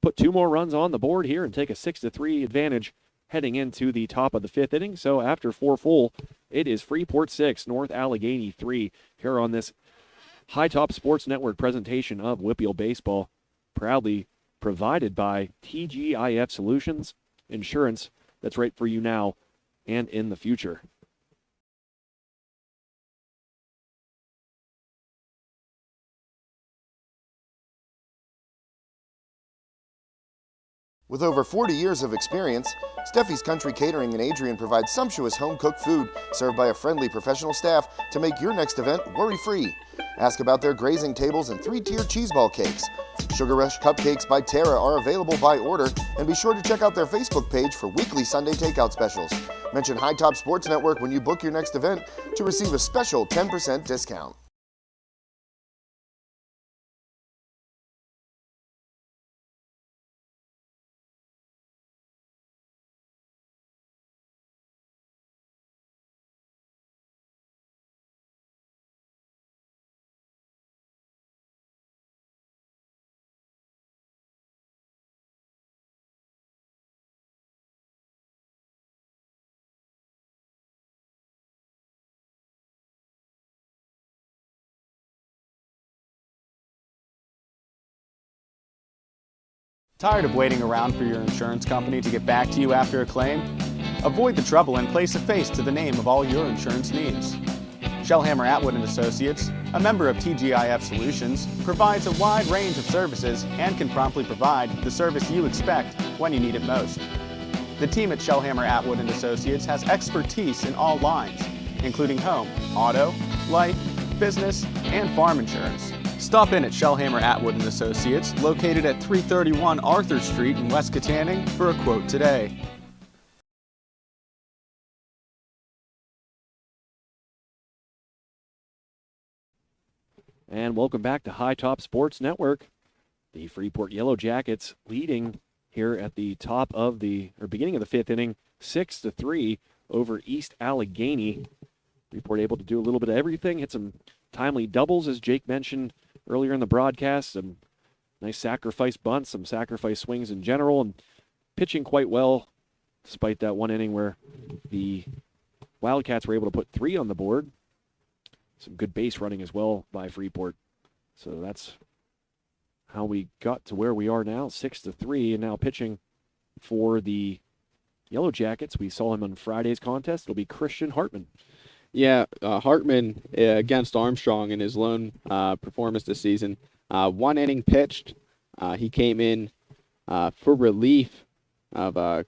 put 2 more runs on the board here and take a 6-3 advantage heading into the top of the 5th inning. So after 4 full, it is Freeport 6, North Allegheny 3 here on this High Top Sports Network presentation of WPIAL Baseball, proudly provided by TGIF Solutions, insurance that's right for you now and in the future. With over 40 years of experience, Steffi's Country Catering in Adrian provides sumptuous home-cooked food served by a friendly professional staff to make your next event worry-free. Ask about their grazing tables and 3-tier cheeseball cakes. Sugar Rush Cupcakes by Tara are available by order, and be sure to check out their Facebook page for weekly Sunday takeout specials. Mention High Top Sports Network when you book your next event to receive a special 10% discount. Tired of waiting around for your insurance company to get back to you after a claim? Avoid the trouble and place a face to the name of all your insurance needs. Shellhammer Atwood & Associates, a member of TGIF Solutions, provides a wide range of services and can promptly provide the service you expect when you need it most. The team at Shellhammer Atwood & Associates has expertise in all lines, including home, auto, life, business, and farm insurance. Stop in at Shellhammer Atwood & Associates, located at 331 Arthur Street in West Katanning, for a quote today. And welcome back to High Top Sports Network. The Freeport Yellowjackets leading here at the top of the, or beginning of the 5th inning, 6-3 over East Allegheny. Freeport able to do a little bit of everything, hit some timely doubles, as Jake mentioned earlier in the broadcast, some nice sacrifice bunts, some sacrifice swings in general, and pitching quite well despite that one inning where the Wildcats were able to put 3 on the board. Some good base running as well by Freeport. So that's how we got to where we are now, 6-3, and now pitching for the Yellowjackets. We saw him on Friday's contest. It'll be Christian Hartman. Yeah, Hartman against Armstrong in his lone performance this season. 1 inning pitched. He came in for relief of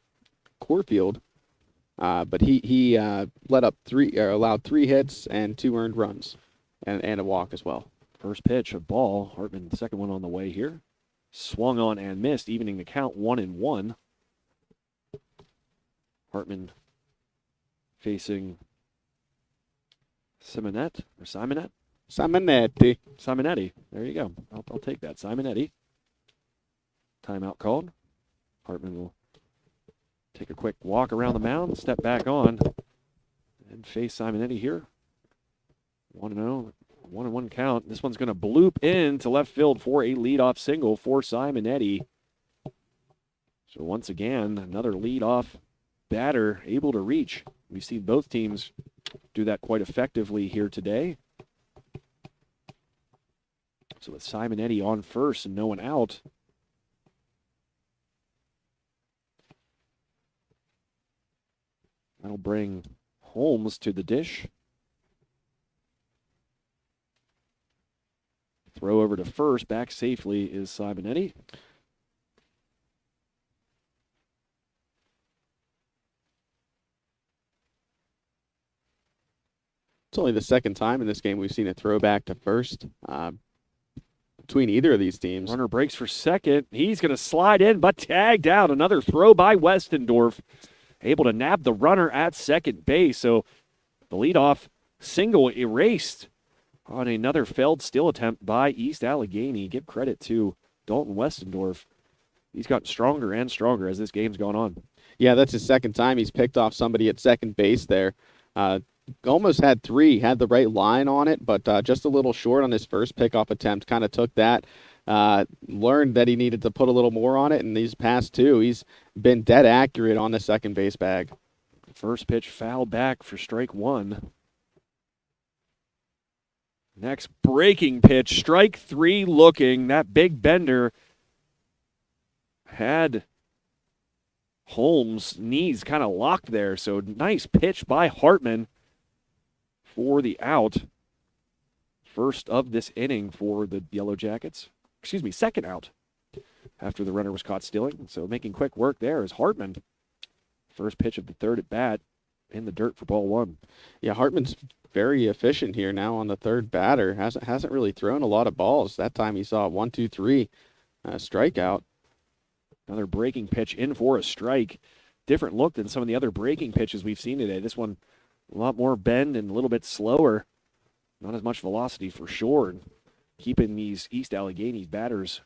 Corfield, but he let up allowed 3 hits and 2 earned runs, and a walk as well. First pitch, a ball. Hartman, the second one on the way here. Swung on and missed, evening the count 1-1. Hartman facing Simonetti. Simonetti. There you go. I'll take that. Simonetti. Timeout called. Hartman will take a quick walk around the mound, step back on, and face Simonetti here. 1-0, 1-1 count. This one's going to bloop into left field for a leadoff single for Simonetti. So once again, another leadoff batter able to reach. We've seen both teams do that quite effectively here today. So with Simonetti on first and no one out, that'll bring Holmes to the dish. Throw over to first, back safely is Simonetti. It's only the second time in this game we've seen a throwback to first between either of these teams. Runner breaks for second. He's going to slide in, but tagged out. Another throw by Westendorf. Able to nab the runner at second base. So the leadoff single erased on another failed steal attempt by East Allegheny. Give credit to Dalton Westendorf. He's gotten stronger and stronger as this game's gone on. Yeah, that's his second time he's picked off somebody at second base there. Almost had three, had the right line on it, but just a little short on his first pickoff attempt. Kind of took that, learned that he needed to put a little more on it, and these past two, he's been dead accurate on the second base bag. First pitch fouled back for strike one. Next breaking pitch, strike three looking. That big bender had Holmes' knees kind of locked there, so nice pitch by Hartman for the out. First of this inning for the Yellowjackets. Excuse me, second out after the runner was caught stealing. So making quick work there is Hartman. First pitch of the third at bat in the dirt for ball one. Yeah, Hartman's very efficient here now on the third batter. Hasn't really thrown a lot of balls. That time he saw 1, 2, 3 strikeout. Another breaking pitch in for a strike. Different look than some of the other breaking pitches we've seen today. This one a lot more bend and a little bit slower. Not as much velocity for sure. Keeping these East Allegheny batters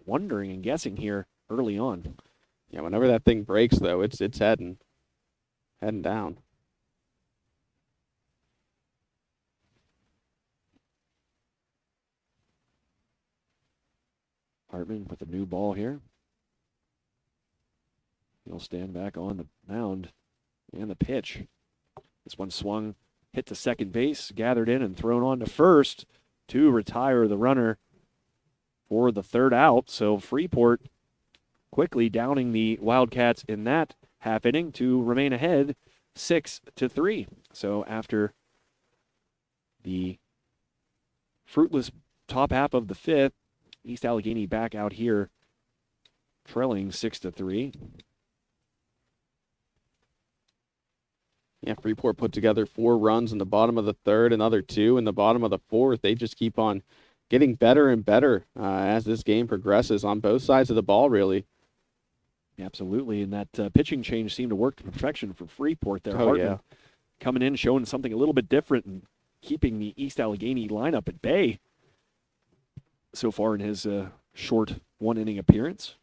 wondering and guessing here early on. Yeah, whenever that thing breaks, though, it's heading down. Hartman with a new ball here. He'll stand back on the mound and the pitch. This one swung, hit to second base, gathered in and thrown on to first to retire the runner for the third out. So Freeport quickly downing the Wildcats in that half inning to remain ahead 6-3. So after the fruitless top half of the fifth, East Allegheny back out here trailing 6-3. Yeah, Freeport put together 4 runs in the bottom of the third, another 2 in the bottom of the fourth. They just keep on getting better and better as this game progresses on both sides of the ball, really. Absolutely, and that pitching change seemed to work to perfection for Freeport there. Oh, Hartman yeah. coming in, showing something a little bit different and keeping the East Allegheny lineup at bay so far in his short one-inning appearance.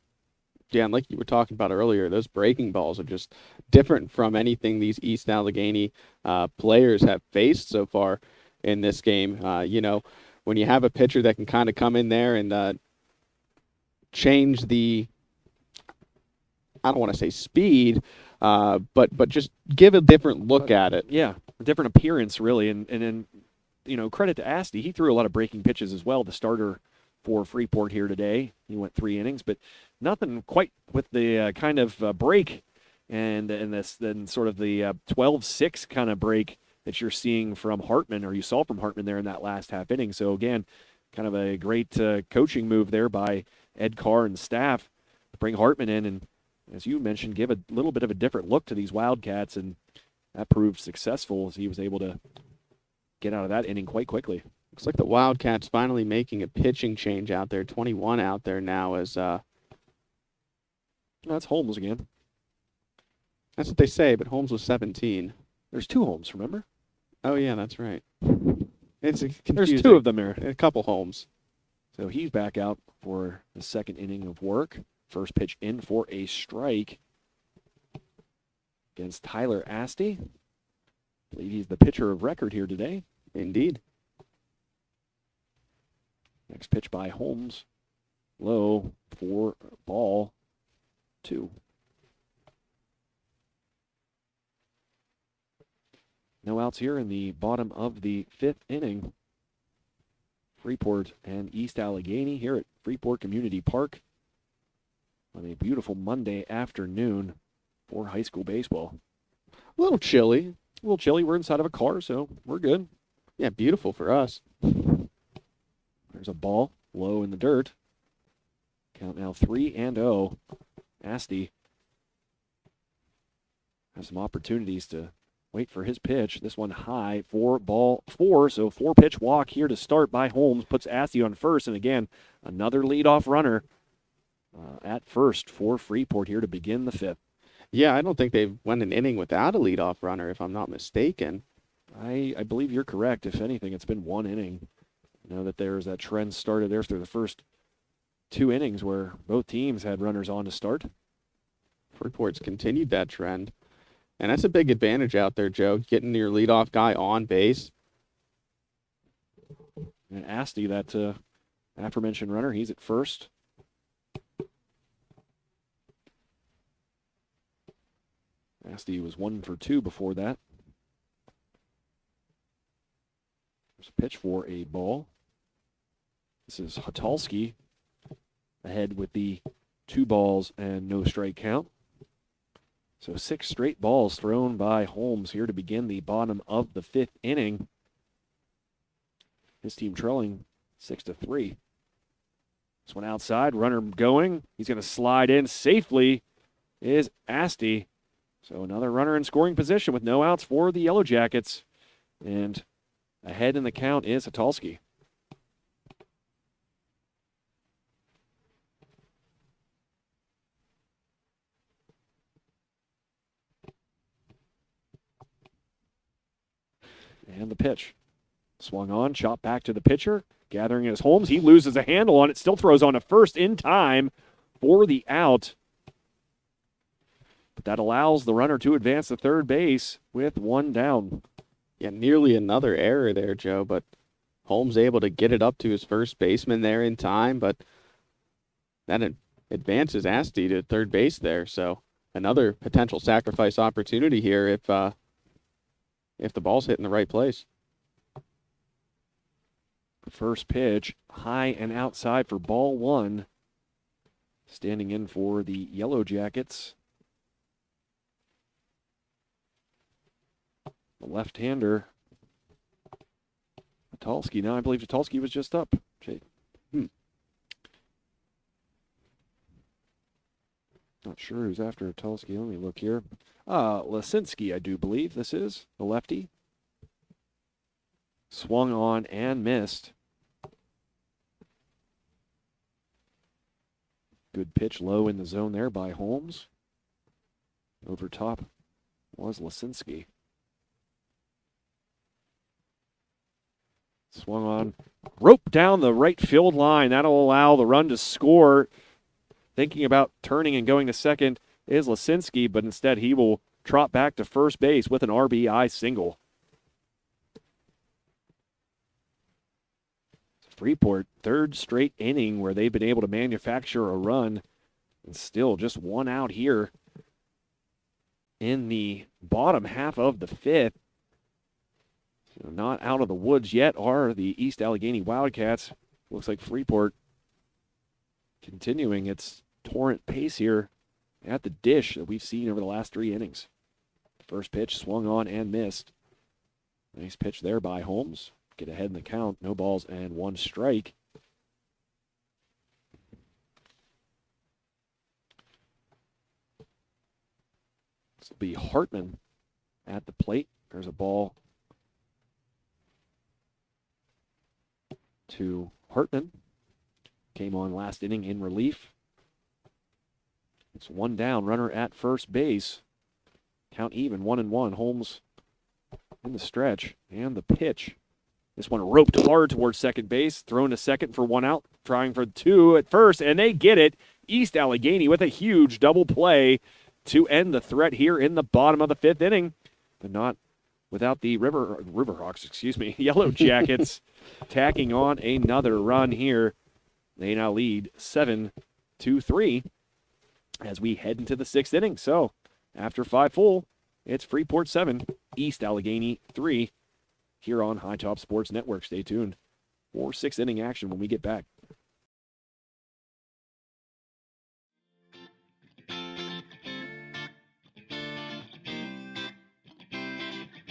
Yeah, and like you were talking about earlier, those breaking balls are just different from anything these East Allegheny players have faced so far in this game. You know, when you have a pitcher that can kind of come in there and change the, I don't want to say speed, but just give a different look at it. Yeah, a different appearance, really. And then, you know, credit to Asti. He threw a lot of breaking pitches as well, the starter for Freeport here today. He went 3 innings, but nothing quite with the kind of break and this then sort of the 12-6 kind of break that you're seeing from Hartman, or you saw from Hartman there in that last half inning. So again, kind of a great coaching move there by Ed Carr and staff to bring Hartman in and, as you mentioned, give a little bit of a different look to these Wildcats, and that proved successful as he was able to get out of that inning quite quickly. Looks like the Wildcats finally making a pitching change out there. 21 out there now as That's Holmes again. that's what they say, but Holmes was 17. There's 2 Holmes, remember? Oh yeah, that's right. It's confusing. There's 2 of them there. A couple Holmes. So he's back out for the second inning of work. First pitch in for a strike against Tyler Asti. I believe he's the pitcher of record here today. Indeed. Next pitch by Holmes. Low for ball 2. No outs here in the bottom of the 5th inning. Freeport and East Allegheny here at Freeport Community Park on a beautiful Monday afternoon for high school baseball. A little chilly. A little chilly. We're inside of a car, so we're good. Yeah, beautiful for us. There's a ball low in the dirt. Count now 3-0. Asti has some opportunities to wait for his pitch. This one high for ball 4. So 4-pitch walk here to start by Holmes. Puts Asti on first. And again, another leadoff runner at first for Freeport here to begin the 5th. Yeah, I don't think they've went an inning without a leadoff runner, if I'm not mistaken. I believe you're correct. If anything, it's been 1 inning. I know that there's that trend started there through the first 2 innings where both teams had runners on to start. Freeport's continued that trend. And that's a big advantage out there, Joe, getting your leadoff guy on base. And Asti, that aforementioned runner, he's at first. Asti was 1 for 2 before that. There's a pitch for a ball. This is Hotalski ahead with the 2 balls and no strike count. So 6 straight balls thrown by Holmes here to begin the bottom of the 5th inning. His team trailing 6-3. This one outside, runner going. He's going to slide in safely is Asti. So another runner in scoring position with no outs for the Yellowjackets. And ahead in the count is Hotalski. And the pitch. Swung on, shot back to the pitcher. Gathering his Holmes. He loses a handle on it. Still throws on to first in time for the out. But that allows the runner to advance to third base with 1 down. Yeah, nearly another error there, Joe, but Holmes able to get it up to his first baseman there in time, but that advances Asti to third base there. So another potential sacrifice opportunity here if the ball's hitting the right place. First pitch, high and outside for ball 1. Standing in for the Yellowjackets. The left-hander, Hotalski. Now I believe Hotalski was just up. Not sure who's after Hotalski. Let me look here. Lasinski, I do believe this is, the lefty. Swung on and missed. Good pitch low in the zone there by Holmes. Over top was Lasinski. Swung on, rope down the right field line. That'll allow the run to score. Thinking about turning and going to second is Lasinski, but instead he will trot back to first base with an RBI single. Freeport, 3rd straight inning where they've been able to manufacture a run, and still just 1 out here in the bottom half of the 5th. So not out of the woods yet are the East Allegheny Wildcats. Looks like Freeport continuing its torrent pace here at the dish that we've seen over the last 3 innings. First pitch swung on and missed. Nice pitch there by Holmes. Get ahead in the count. No balls and 1 strike. This will be Hartman at the plate. There's a ball to Hartman. Came on last inning in relief. It's 1 down. Runner at first base. Count even, 1-1. Holmes in the stretch. And the pitch. This one roped hard towards second base. Thrown to second for 1 out. Trying for 2 at first. And they get it. East Allegheny with a huge double play to end the threat here in the bottom of the 5th inning. But not without the Riverhawks, Yellowjackets tacking on another run here. They now lead 7-3 as we head into the 6th inning. So after 5 full, it's Freeport 7, East Allegheny 3 here on High Top Sports Network. Stay tuned for 6th inning action when we get back.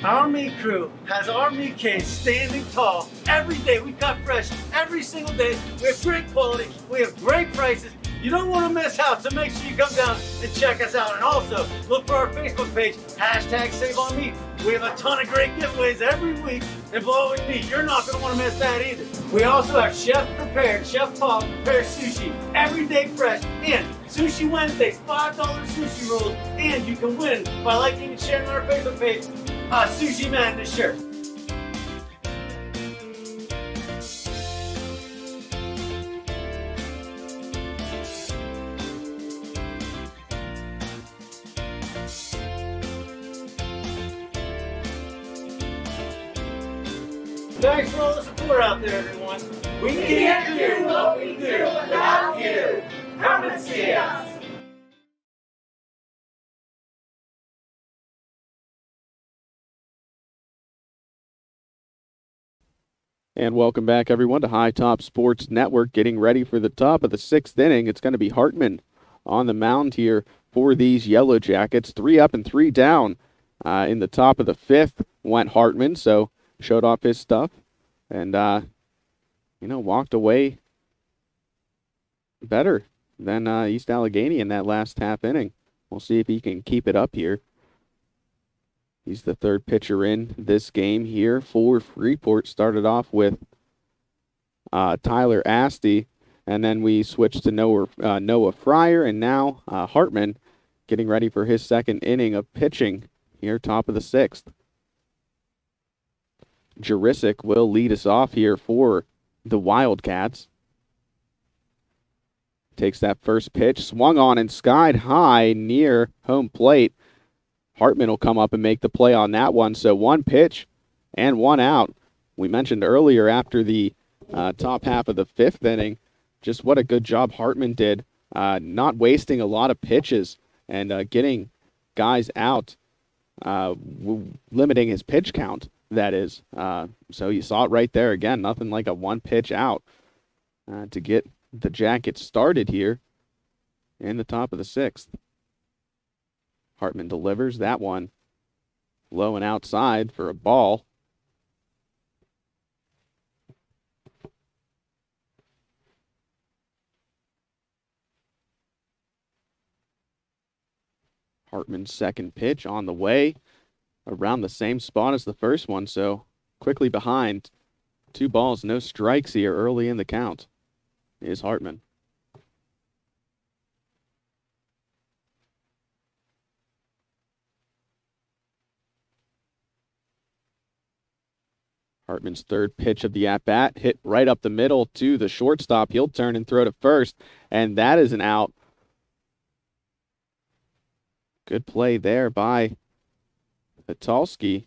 Our meat crew has our meat cage standing tall. Every day we cut fresh, every single day. We have great quality, we have great prices. You don't want to miss out, so make sure you come down and check us out. And also, look for our Facebook page, #SaveOnMe. We have a ton of great giveaways every week involving meat. You're not going to want to miss that either. We also have Chef Paul prepared sushi, every day fresh, and Sushi Wednesdays, $5 sushi rolls, and you can win by liking and sharing on our Facebook page, Sushi Madness shirt. Thanks for all the support out there, everyone. We can't do what we do without you. Come and see us. And welcome back, everyone, to High Top Sports Network. Getting ready for the top of the 6th inning. It's going to be Hartman on the mound here for these Yellowjackets. 3 up and 3 down. In the top of the 5th went Hartman, so showed off his stuff and, walked away better than East Allegheny in that last half inning. We'll see if he can keep it up here. He's the 3rd pitcher in this game here for Freeport. Started off with Tyler Asti, and then we switched to Noah Fryer, and now Hartman getting ready for his 2nd inning of pitching here, top of the 6th. Jurisic will lead us off here for the Wildcats. Takes that first pitch, swung on and skied high near home plate. Hartman will come up and make the play on that one. So 1 pitch and 1 out. We mentioned earlier after the top half of the 5th inning, just what a good job Hartman did, not wasting a lot of pitches and getting guys out, limiting his pitch count, that is. So you saw it right there again, nothing like a 1 pitch out to get the Jackets started here in the top of the 6th. Hartman delivers that one low and outside for a ball. Hartman's 2nd pitch on the way, around the same spot as the first one, so quickly behind. 2 balls, no strikes here early in the count is Hartman. Hartman's 3rd pitch of the at-bat, hit right up the middle to the shortstop. He'll turn and throw to first, and that is an out. Good play there by Vitalski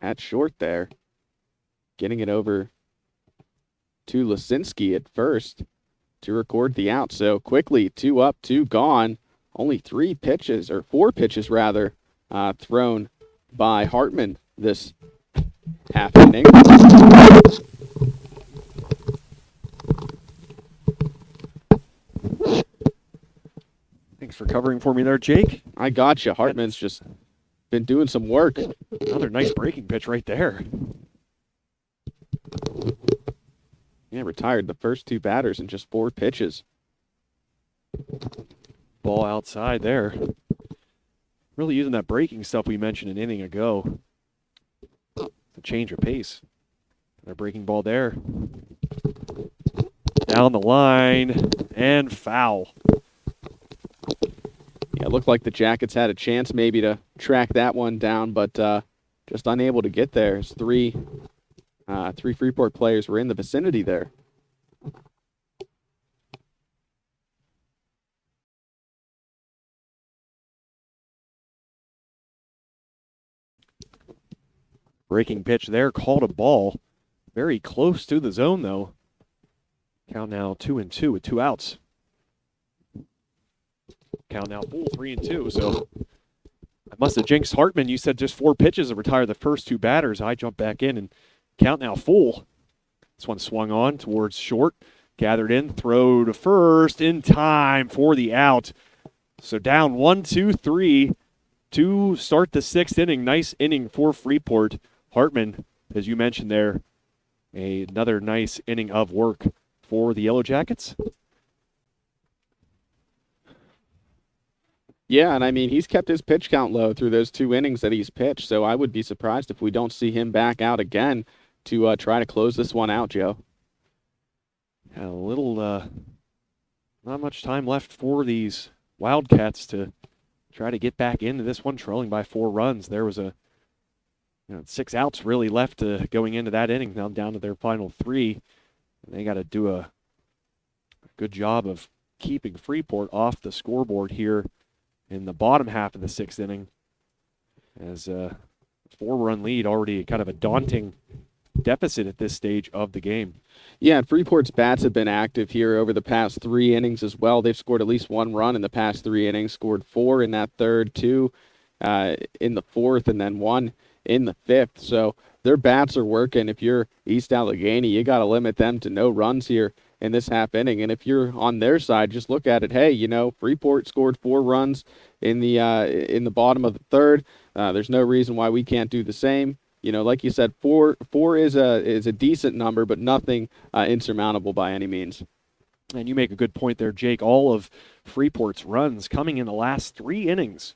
at short there. Getting it over to Lisinski at first to record the out. So quickly, 2 up, 2 gone. Only 4 pitches thrown by Hartman this half inning. Thanks for covering for me there, Jake. I got you. Hartman's just been doing some work. Another nice breaking pitch right there. Yeah, retired the first 2 batters in just 4 pitches. Ball outside there. Really using that breaking stuff we mentioned an inning ago. The change of pace. Their breaking ball there. Down the line and foul. Yeah, it looked like the Jackets had a chance maybe to track that one down, but just unable to get there. As 3 Freeport players were in the vicinity there. Breaking pitch there, called a ball. Very close to the zone, though. Count now 2-2 with 2 outs. Count now full 3-2. So I must have jinxed Hartman. You said just 4 pitches to retire the first 2 batters. I jumped back in and count now full. This one swung on towards short. Gathered in, throw to first in time for the out. So down 1-2-3 to start the 6th inning. Nice inning for Freeport. Hartman, as you mentioned there, another nice inning of work for the Yellowjackets. Yeah, and I mean, he's kept his pitch count low through those 2 innings that he's pitched, so I would be surprised if we don't see him back out again to try to close this one out, Joe. A little, not much time left for these Wildcats to try to get back into this one, trailing by 4 runs. There was 6 outs really left going into that inning, now down to their final 3. And they got to do a good job of keeping Freeport off the scoreboard here in the bottom half of the 6th inning, as a 4-run lead, already kind of a daunting deficit at this stage of the game. Yeah, and Freeport's bats have been active here over the past 3 innings as well. They've scored at least 1 run in the past 3 innings, scored 4 in that 3rd, 2 in the 4th, and then 1 in the 5th. So their bats are working. If you're East Allegheny, you got to limit them to no runs here in this half inning. And if you're on their side, just look at it. Hey, Freeport scored 4 runs in the bottom of the 3rd. There's no reason why we can't do the same. Like you said, 4 is a decent number, but nothing insurmountable by any means. And you make a good point there, Jake. All of Freeport's runs coming in the last 3 innings.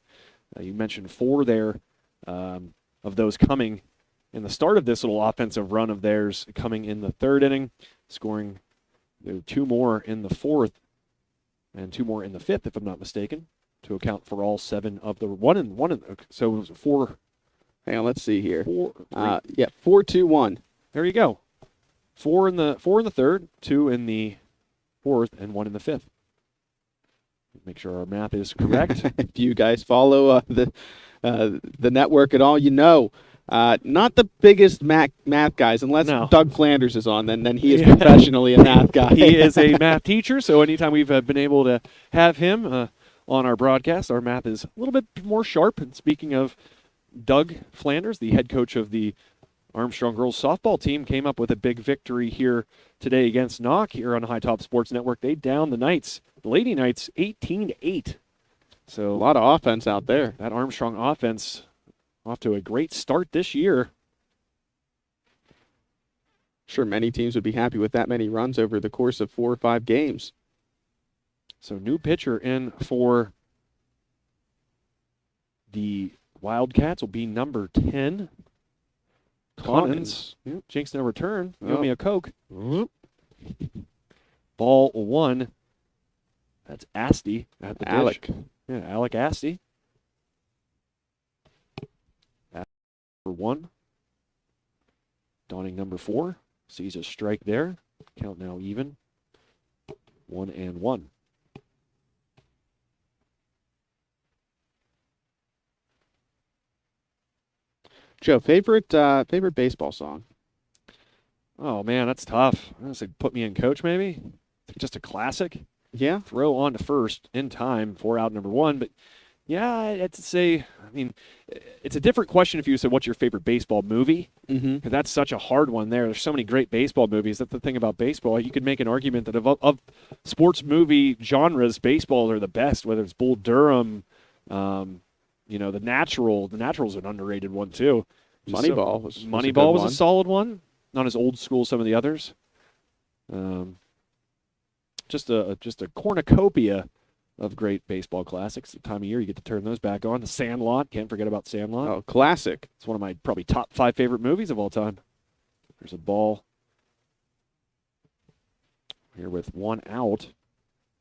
You mentioned 4 there, of those coming in the start of this little offensive run of theirs, coming in the 3rd inning, scoring 2 more in the 4th and 2 more in the 5th, if I'm not mistaken, to account for all 7 of the so it was 4. Hang on, let's see here. 4-3. 4-2-1. There you go. 4 in the 3rd, 2 in the 4th, and 1 in the 5th. Make sure our math is correct. If you guys follow the network at all, not the biggest math guys, unless Doug Flanders is on, then he is professionally a math guy. He is a math teacher, so anytime we've been able to have him on our broadcast, our math is a little bit more sharp. And speaking of Doug Flanders, the head coach of the Armstrong girls softball team, came up with a big victory here today against Knock here on High Top Sports Network. They downed the Lady Knights 18-8. So a lot of offense out there. That Armstrong offense off to a great start this year. Sure, many teams would be happy with that many runs over the course of 4 or 5 games. So new pitcher in for the Wildcats will be number 10. Connins. Yep, jinxed no return. Give me a Coke. Ball 1. That's Asti at the Alec. dish. Yeah, Alec Asti. For 1. Donning number 4. Sees a strike there. Count now even. 1-1. Joe, favorite baseball song? Oh man, that's tough. I was say Put Me in Coach, maybe. Just a classic. Yeah. Throw on to first in time for out number 1. But yeah, I'd say, it's a different question if you said what's your favorite baseball movie, because that's such a hard one there. There's so many great baseball movies. That's the thing about baseball. You could make an argument that of sports movie genres, baseball are the best, whether it's Bull Durham, The Natural. The Natural's an underrated one too. Moneyball was a solid one. Not as old school as some of the others. Just a cornucopia of great baseball classics. The time of year you get to turn those back on. The Sandlot, can't forget about Sandlot. Oh, classic. It's one of my probably top 5 favorite movies of all time. There's a ball here with 1 out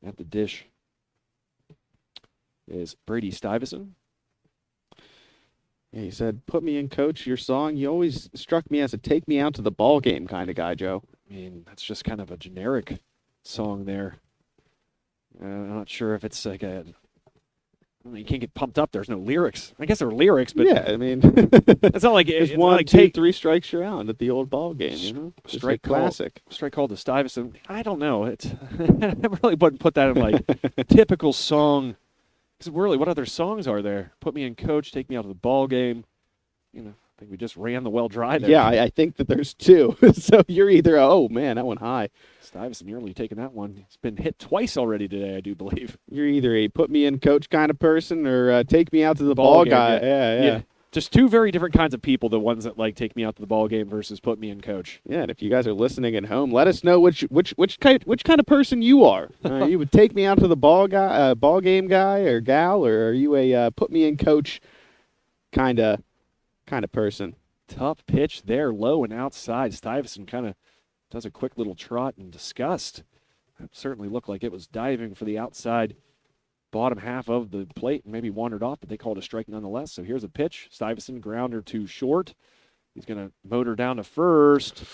at the dish is Brady Stuyvesant. Yeah, he said, "Put me in, coach." Your song, you always struck me as a take me out to the ball game kind of guy, Joe. That's just kind of a generic song there. I'm not sure if it's like you can't get pumped up. There's no lyrics. I guess there are lyrics, but yeah, it's not like it's it's 1, not like 2, 3 strikes you're out at the old ball game. Strike classic. Strike called to Stuyvesant. I don't know. It's I really wouldn't put that in like typical song. Because really, what other songs are there? Put Me in, Coach. Take Me out to the ball game. I think we just ran the well dry there. Yeah, I think that there's 2. So you're either, oh man, that went high. Stuyvesant nearly taking that one. It's been hit twice already today, I do believe. You're either a put me in, coach kind of person or take me out to the ball game, guy. Yeah. Just two very different kinds of people, the ones that like take me out to the ball game versus put me in coach. Yeah, and if you guys are listening at home, let us know which kind of person you are. You would take me out to the ball game guy or gal, or are you a put me in coach kind of person? Tough pitch there, low and outside. Stuyvesant kind of does a quick little trot in disgust. It certainly looked like it was diving for the outside bottom half of the plate and maybe wandered off, but they called a strike nonetheless. So here's a pitch. Stuyvesant, grounder to short. He's going to motor down to first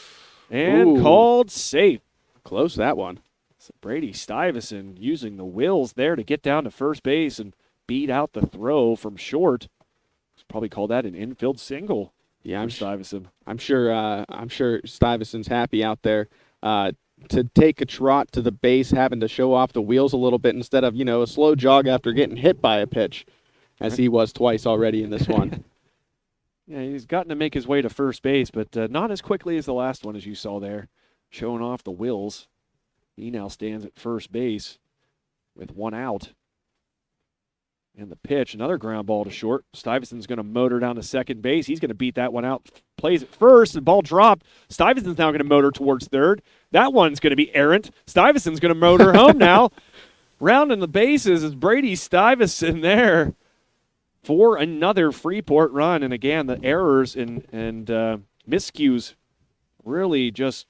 and called safe. Close that one. So Brady Stuyvesant using the wills there to get down to first base and beat out the throw from short. Probably call that an infield single. Yeah, I'm Stuyvesant. I'm sure Stuyvesant's happy out there. To take a trot to the base, having to show off the wheels a little bit instead of, a slow jog after getting hit by a pitch, as he was twice already in this one. Yeah, he's gotten to make his way to first base, but not as quickly as the last one, as you saw there, showing off the wheels. He now stands at first base with one out. And the pitch, another ground ball to short. Stuyvesant's going to motor down to second base. He's going to beat that one out. Plays it first. The ball dropped. Stuyvesant's now going to motor towards third. That one's going to be errant. Stuyvesant's going to motor home now. Rounding the bases is Brady Stuyvesant there for another Freeport run. And again, the errors and miscues really just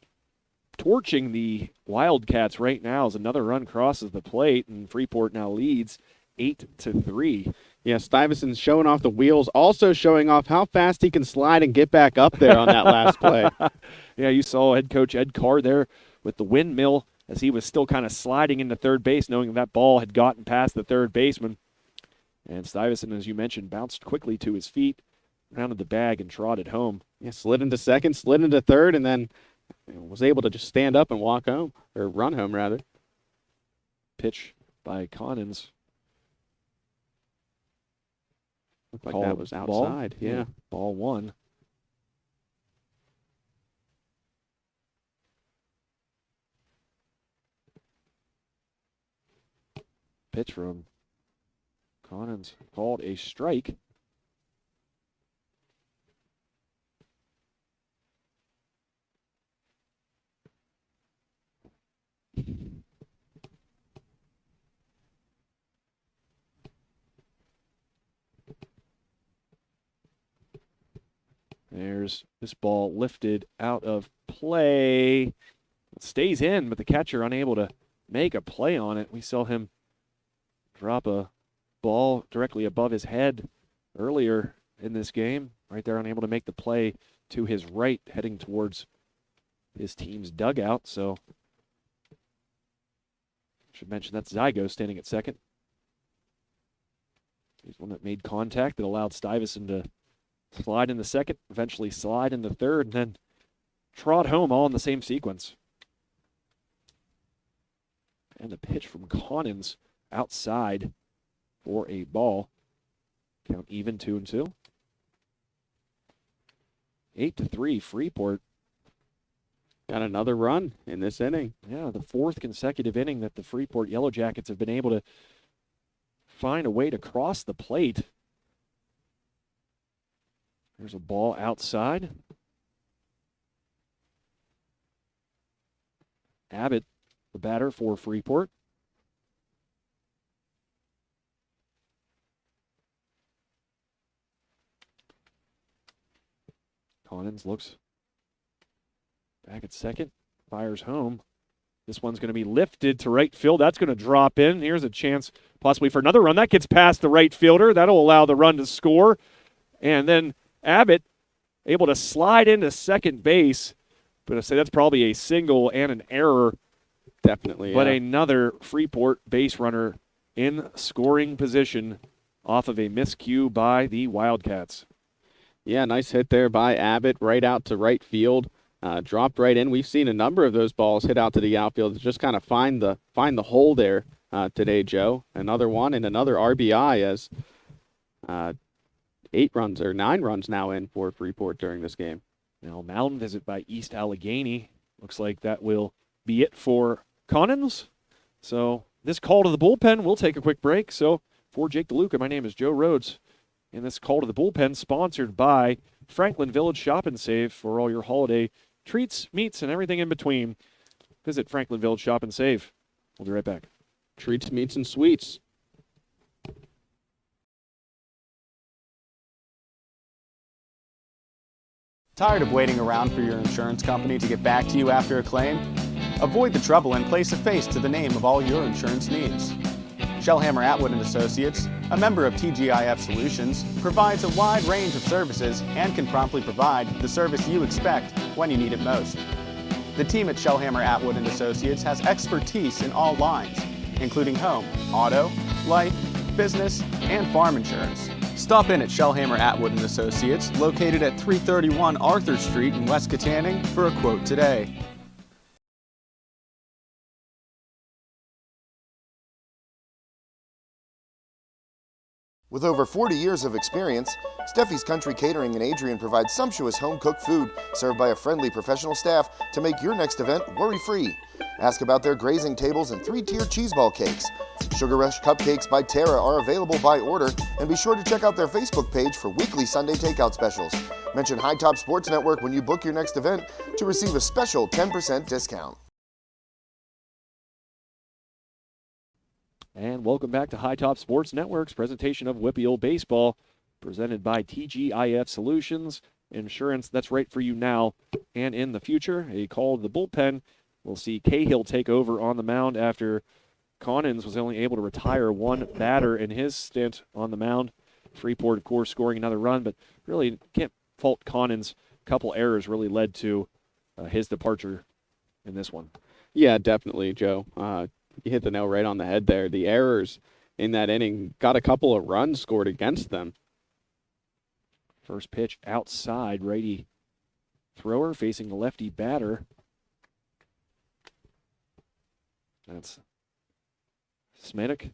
torching the Wildcats right now as another run crosses the plate, and Freeport now leads 8-3. Yeah, Stuyvesant's showing off the wheels, also showing off how fast he can slide and get back up there on that last play. Yeah, you saw head coach Ed Carr there with the windmill as he was still kind of sliding into third base, knowing that ball had gotten past the third baseman. And Stuyvesant, as you mentioned, bounced quickly to his feet, rounded the bag, and trotted home. Yeah, slid into second, slid into third, and then was able to just stand up and walk home, or run home, rather. Pitch by Connins. Looked like that was outside. Yeah. Ball one. Pitch from Connins called a strike. There's this ball lifted out of play. It stays in, but the catcher unable to make a play on it. We saw him drop a ball directly above his head earlier in this game. Right there, unable to make the play to his right, heading towards his team's dugout. So, should mention that's Zygo standing at second. He's one that made contact that allowed Stuyvesant to slide into second, eventually slide into third, and then trot home all in the same sequence. And a pitch from Connins outside for a ball. Count even, 2-2. 8-3, Freeport. Got another run in this inning. Yeah, the fourth consecutive inning that the Freeport Yellowjackets have been able to find a way to cross the plate. There's a ball outside. Abbott, the batter for Freeport. Connins looks back at second, fires home. This one's going to be lifted to right field. That's going to drop in. Here's a chance possibly for another run. That gets past the right fielder. That'll allow the run to score. And then Abbott able to slide into second base. But I say that's probably a single and an error. Definitely, But another Freeport base runner in scoring position off of a miscue by the Wildcats. Yeah, nice hit there by Abbott, right out to right field. Dropped right in. We've seen a number of those balls hit out to the outfield to just kind of find the hole there today, Joe. Another one and another RBI as 9 runs now in for Freeport during this game. Now mound visit by East Allegheny. Looks like that will be it for Connins. So this call to the bullpen, we'll take a quick break. So for Jake DeLuca, my name is Joe Rhodes. And this call to the bullpen sponsored by Franklin Village Shop and Save for all your holiday treats, meats, and everything in between. Visit Franklin Village Shop and Save. We'll be right back. Treats, meats, and sweets. Tired of waiting around for your insurance company to get back to you after a claim? Avoid the trouble and place a face to the name of all your insurance needs. Shellhammer Atwood & Associates, a member of TGIF Solutions, provides a wide range of services and can promptly provide the service you expect when you need it most. The team at Shellhammer Atwood & Associates has expertise in all lines, including home, auto, life, business, and farm insurance. Stop in at Shellhammer Atwood & Associates, located at 331 Arthur Street in West Katanning, for a quote today. With over 40 years of experience, Steffi's Country Catering in Adrian provides sumptuous home-cooked food served by a friendly professional staff to make your next event worry-free. Ask about their grazing tables and 3-tier cheeseball cakes. Sugar Rush Cupcakes by Tara are available by order, and be sure to check out their Facebook page for weekly Sunday takeout specials. Mention High Top Sports Network when you book your next event to receive a special 10% discount. And welcome back to High Top Sports Network's presentation of WPIAL Baseball, presented by TGIF Solutions, insurance that's right for you now and in the future. A call to the bullpen. We'll see Cahill take over on the mound after Connins was only able to retire one batter in his stint on the mound. Freeport, of course, scoring another run, but really can't fault Connins. A couple errors really led to his departure in this one. Yeah, definitely, Joe. You hit the nail right on the head there. The errors in that inning got a couple of runs scored against them. First pitch outside, righty thrower facing the lefty batter. That's Smedik.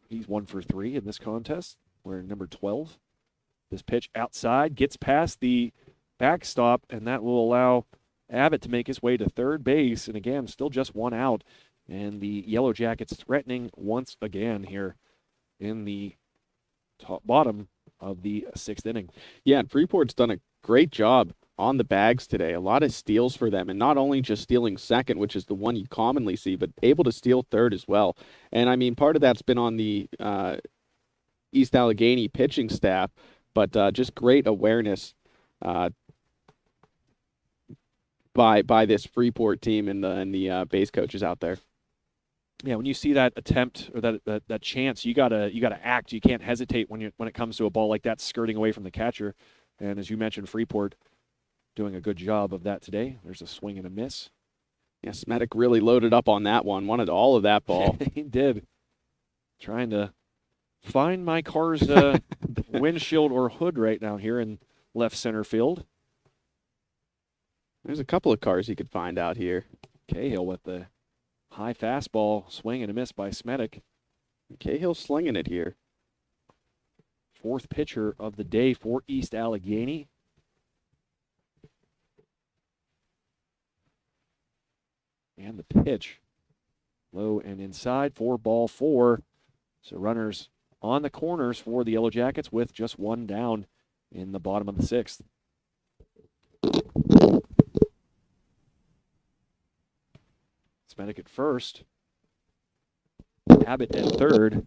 He's 1 for 3 in this contest. Wearing number 12. This pitch outside gets past the backstop, and that will allow Abbott to make his way to third base, and again, still just one out. And the Yellowjackets threatening once again here in the bottom of the 6th inning. Yeah, and Freeport's done a great job on the bags today. A lot of steals for them, and not only just stealing second, which is the one you commonly see, but able to steal third as well. And I mean, part of that's been on the East Allegheny pitching staff, but just great awareness by this Freeport team and the base coaches out there. Yeah, when you see that attempt or that chance, you gotta act. You can't hesitate when it comes to a ball like that skirting away from the catcher. And as you mentioned, Freeport doing a good job of that today. There's a swing and a miss. Yeah, Smedik really loaded up on that one. Wanted all of that ball. He did. Trying to find my car's windshield or hood right now here in left center field. There's a couple of cars he could find out here. Cahill with the high fastball, swing and a miss by Smedik. Cahill's slinging it here. 4th pitcher of the day for East Allegheny. And the pitch, low and inside, 4-4. So runners on the corners for the Yellowjackets with just one down in the bottom of the 6th. Smedik at first. Abbott at third.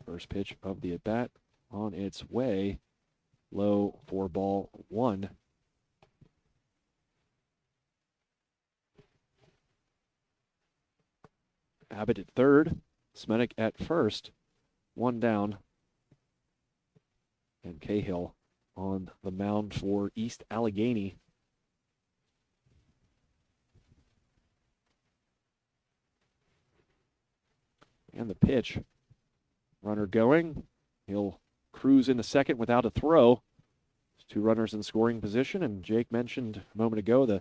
First pitch of the at-bat on its way. Low for ball 1. Abbott at third, Smedik at first, one down, and Cahill on the mound for East Allegheny. And the pitch, runner going, he'll cruise into second without a throw. There's 2 runners in scoring position, and Jake mentioned a moment ago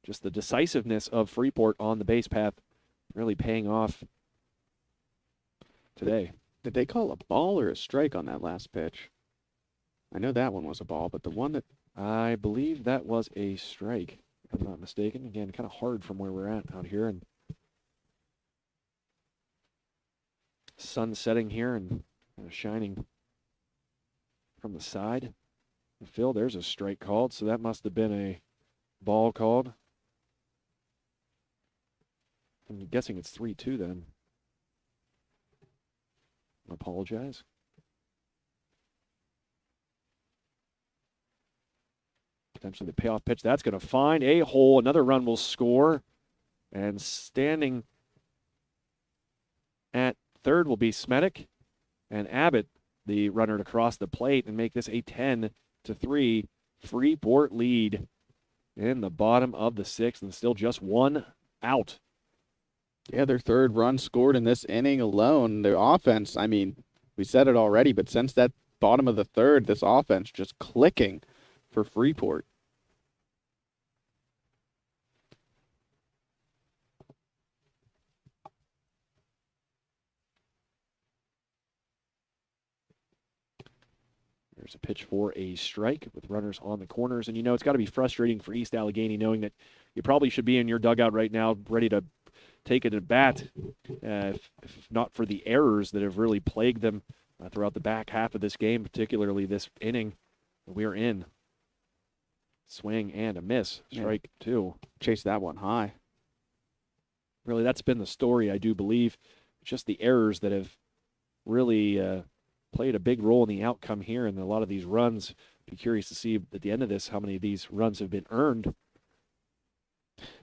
just the decisiveness of Freeport on the base path really paying off today. Did they call a ball or a strike on that last pitch? I know that one was a ball, but the one that... I believe that was a strike, if I'm not mistaken. Again, kind of hard from where we're at out here. And sun setting here and kind of shining from the side. Phil, there's a strike called, so that must have been a ball called. I'm guessing it's 3-2 then. I apologize. Potentially the payoff pitch. That's going to find a hole. Another run will score. And standing at third will be Smedic. And Abbott, the runner to cross the plate and make this a 10-3 Freeport lead in the bottom of the sixth, and still just one out. Yeah, their third run scored in this inning alone. Their offense, I mean, we said it already, but since that bottom of the third, this offense just clicking for Freeport. There's a pitch for a strike with runners on the corners. And, you know, it's got to be frustrating for East Allegheny knowing that you probably should be in your dugout right now ready to take it at bat, if not for the errors that have really plagued them throughout the back half of this game, particularly this inning we're in. Swing and a miss. Strike two. Chase that one high. Really, that's been the story, I do believe. Just the errors that have really played a big role in the outcome here, and a lot of these runs. Be curious to see at the end of this how many of these runs have been earned.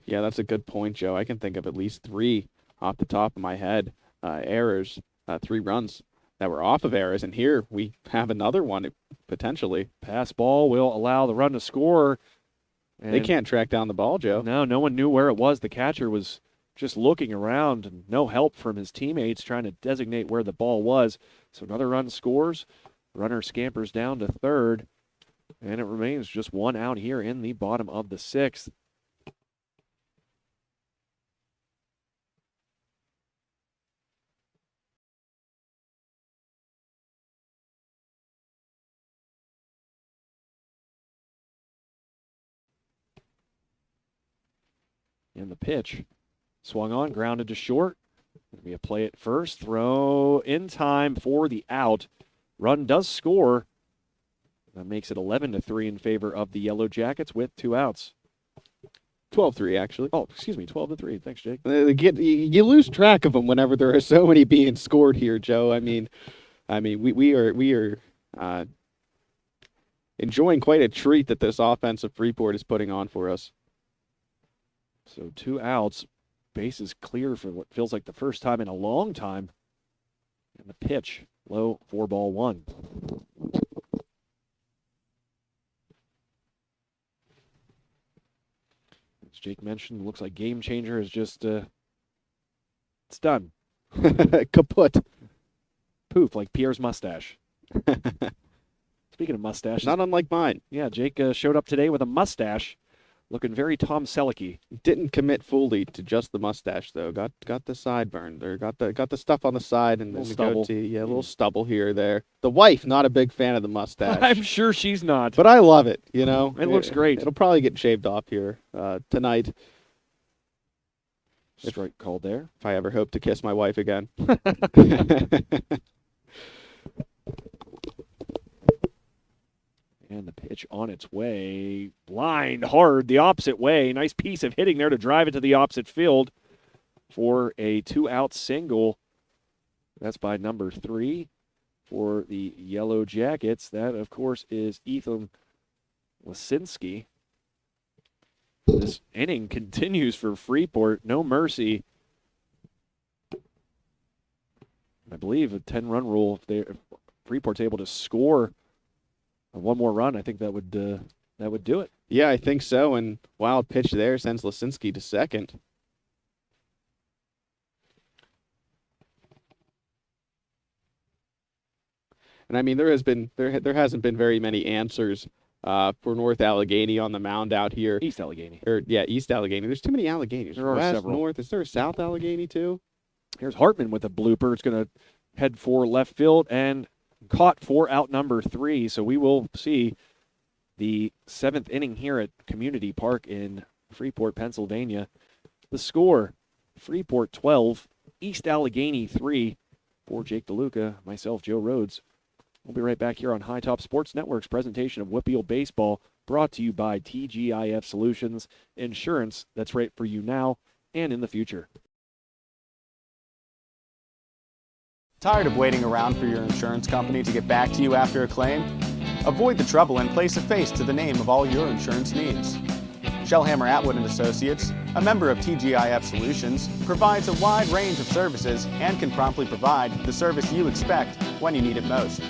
Yeah, that's a good point, Joe. I can think of at least three off the top of my head, errors, 3 runs that were off of errors, and here we have another one potentially. Pass ball will allow the run to score. And they can't track down the ball, Joe. No one knew where it was. The catcher was just looking around and no help from his teammates trying to designate where the ball was. So another run scores. Runner scampers down to third, and it remains just one out here in the bottom of the sixth. And the pitch swung on, grounded to short. Going to be a play at first. Throw in time for the out. Run does score. That makes it 11-3 in favor of the Yellowjackets with 2 outs. 12-3, actually. Oh, excuse me, 12-3. Thanks, Jake. You lose track of them whenever there are so many being scored here, Joe. I mean, we are enjoying quite a treat that this offense of Freeport is putting on for us. So 2 outs, bases clear for what feels like the first time in a long time. And the pitch, low, 4-1. As Jake mentioned, looks like Game Changer is just, it's done. Kaput. Poof, like Pierre's mustache. Speaking of mustaches. Not unlike mine. Yeah, Jake showed up today with a mustache. Looking very Tom Selleck-y. Didn't commit fully to just the mustache though. Got the sideburn there. Got the stuff on the side and the goatee. Yeah, a little stubble here or there. The wife not a big fan of the mustache. I'm sure she's not. But I love it. You know, it looks great. It'll probably get shaved off here tonight. Strike called there. If I ever hope to kiss my wife again. And the pitch on its way. Blind, hard, the opposite way. Nice piece of hitting there to drive it to the opposite field for a 2-out single. That's by number 3 for the Yellowjackets. That, of course, is Ethan Lisinski. This inning continues for Freeport. No mercy. I believe a 10-run rule. If Freeport's able to score one more run, I think that would do it. Yeah, I think so. And wild pitch there sends Lisinski to second. And I mean, there hasn't been very many answers for North Allegheny on the mound out here. East Allegheny. East Allegheny. There's too many Alleghenies. There are West, several. North. Is there a South Allegheny too? Here's Hartman with a blooper. It's going to head for left field and caught for out number 3. So we will see the 7th inning here at Community Park in Freeport, Pennsylvania. The score, Freeport 12, East Allegheny 3. For Jake DeLuca, myself, Joe Rhodes. We'll be right back here on High Top Sports Network's presentation of WPIAL Baseball, brought to you by TGIF Solutions, insurance that's right for you now and in the future. Tired of waiting around for your insurance company to get back to you after a claim? Avoid the trouble and place a face to the name of all your insurance needs. Shellhammer Atwood & Associates, a member of TGIF Solutions, provides a wide range of services and can promptly provide the service you expect when you need it most.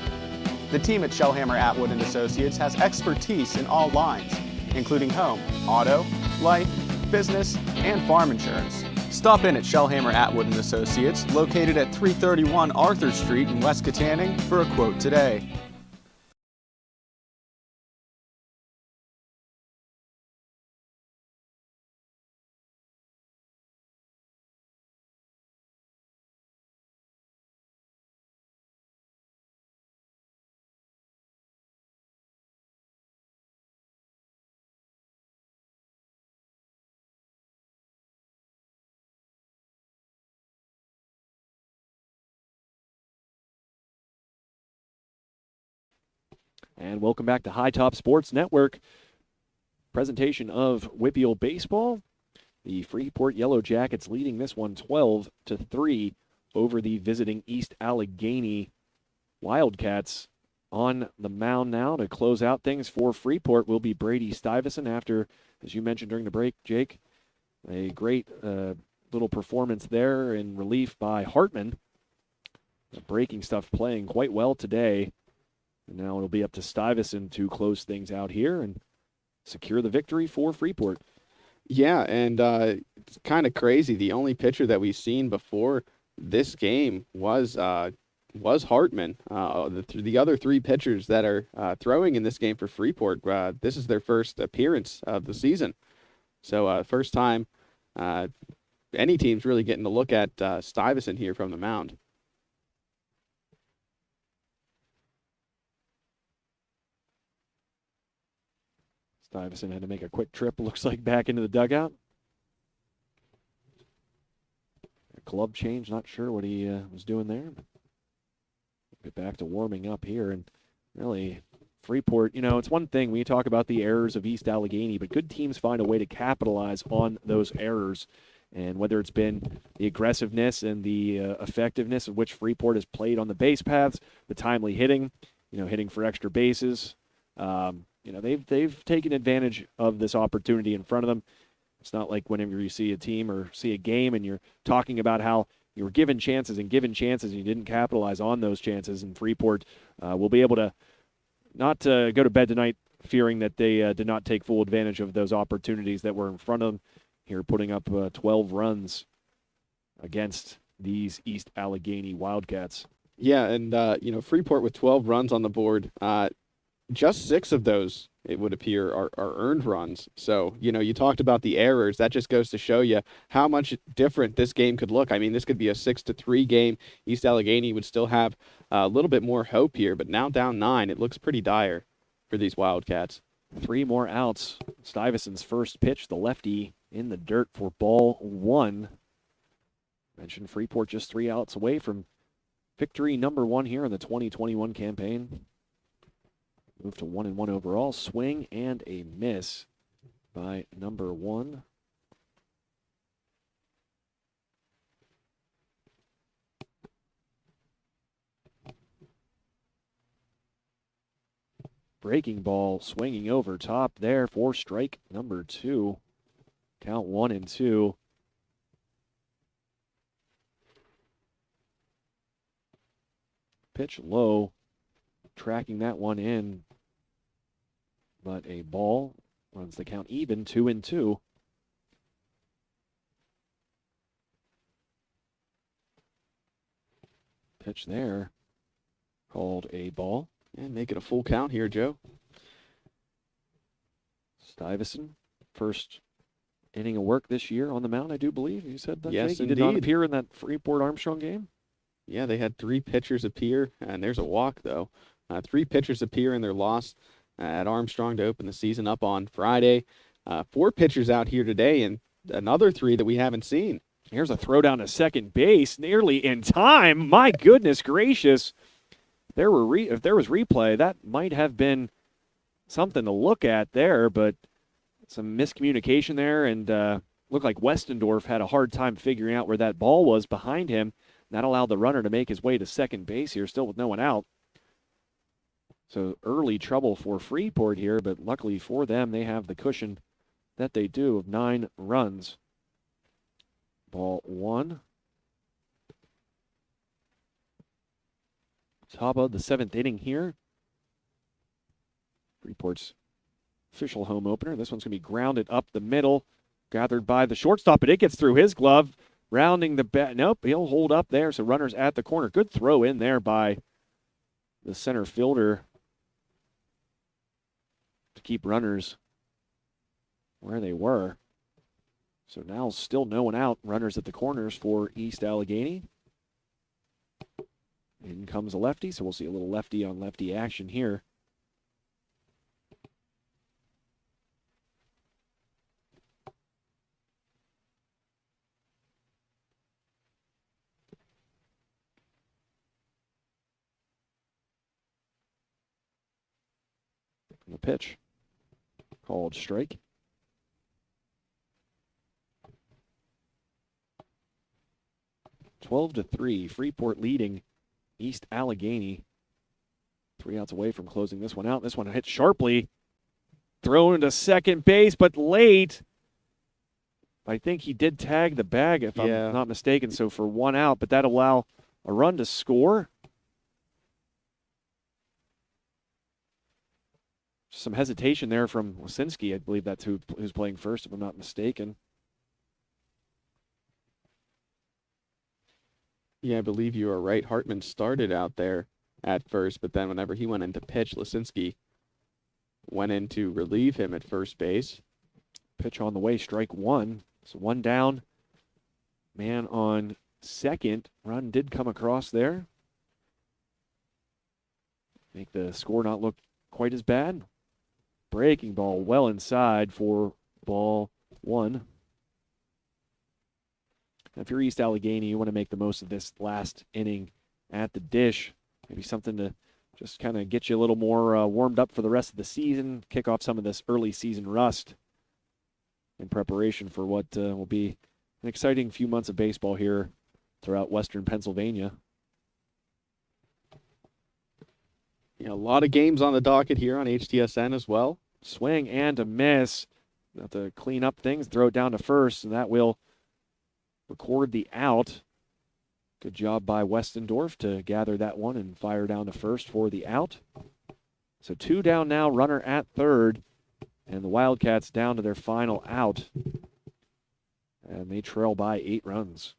The team at Shellhammer Atwood & Associates has expertise in all lines, including home, auto, life, business, and farm insurance. Stop in at Shellhammer Atwood & Associates, located at 331 Arthur Street in West Katanning, for a quote today. And welcome back to High Top Sports Network. Presentation of WPIAL Baseball. The Freeport Yellowjackets leading this one 12-3 over the visiting East Allegheny Wildcats. On the mound now to close out things for Freeport will be Brady Stuyvesant after, as you mentioned during the break, Jake, a great little performance there in relief by Hartman. The breaking stuff playing quite well today. And now it'll be up to Stuyvesant to close things out here and secure the victory for Freeport. Yeah, and it's kind of crazy. The only pitcher that we've seen before this game was Hartman. The other 3 pitchers that are throwing in this game for Freeport, this is their first appearance of the season. So first time any team's really getting to look at Stuyvesant here from the mound. Stuyvesant had to make a quick trip, looks like, back into the dugout. A glove change, not sure what he was doing there. Get back to warming up here. And really, Freeport, it's one thing when you talk about the errors of East Allegheny, but good teams find a way to capitalize on those errors. And whether it's been the aggressiveness and the effectiveness of which Freeport has played on the base paths, the timely hitting, hitting for extra bases, they've taken advantage of this opportunity in front of them. It's not like whenever you see a team or see a game and you're talking about how you were given chances and you didn't capitalize on those chances. And Freeport will be able to not go to bed tonight fearing that they did not take full advantage of those opportunities that were in front of them here, putting up 12 runs against these East Allegheny Wildcats. Yeah, and, Freeport with 12 runs on the board. Just 6 of those, it would appear, are earned runs. So, you talked about the errors. That just goes to show you how much different this game could look. I mean, this could be a 6-3 game. East Allegheny would still have a little bit more hope here, but now down 9, it looks pretty dire for these Wildcats. 3 more outs. Stuyvesant's first pitch, the lefty, in the dirt for ball 1. Mentioned Freeport just 3 outs away from victory number 1 here in the 2021 campaign. Move to 1-1 overall. Swing and a miss by number 1. Breaking ball swinging over top there for strike number 2. Count 1-2. Pitch low. Tracking that one in, but a ball runs the count even, 2-2. Pitch there, called a ball. And make it a full count here, Joe. Stuyvesant, first inning of work this year on the mound, I do believe. You said that, yes, Jake? He did not indeed. appear in that Freeport-Armstrong game? Yeah, they had 3 pitchers appear, and there's a walk, though. 3 pitchers appear in their loss at Armstrong to open the season up on Friday. 4 pitchers out here today, and another 3 that we haven't seen. Here's a throw down to second base, nearly in time. My goodness gracious. If there was replay, that might have been something to look at there, but some miscommunication there, and looked like Westendorf had a hard time figuring out where that ball was behind him. That allowed the runner to make his way to second base here, still with no one out. So early trouble for Freeport here, but luckily for them, they have the cushion that they do of 9 runs. Ball 1. Top of the 7th inning here. Freeport's official home opener. This one's going to be grounded up the middle, gathered by the shortstop, but it gets through his glove. Rounding the bat. Nope, he'll hold up there. So runners at the corner. Good throw in there by the center fielder to keep runners where they were. So now still no one out. Runners at the corners for East Allegheny. In comes a lefty, so we'll see a little lefty on lefty action here. The pitch called strike. (12-3), Freeport leading East Allegheny. 3 outs away from closing this one out. This one hit sharply, thrown to second base, but late. I think he did tag the bag, if I'm not mistaken. So for 1 out, but that'll allow a run to score. Some hesitation there from Wasinski. I believe that's who's playing first, if I'm not mistaken. Yeah, I believe you are right. Hartman started out there at first, but then whenever he went into pitch, Lasinski went in to relieve him at first base. Pitch on the way, strike 1. So 1 down. Man on second. Run did come across there. Make the score not look quite as bad. Breaking ball well inside for ball 1. If you're East Allegheny, you want to make the most of this last inning at the dish. Maybe something to just kind of get you a little more warmed up for the rest of the season, kick off some of this early season rust in preparation for what will be an exciting few months of baseball here throughout western Pennsylvania. Yeah, a lot of games on the docket here on HTSN as well. Swing and a miss. Have to clean up things, throw it down to first, and that will record the out. Good job by Westendorf to gather that one and fire down to first for the out. So 2 down now, runner at third, and the Wildcats down to their final out. And they trail by 8 runs.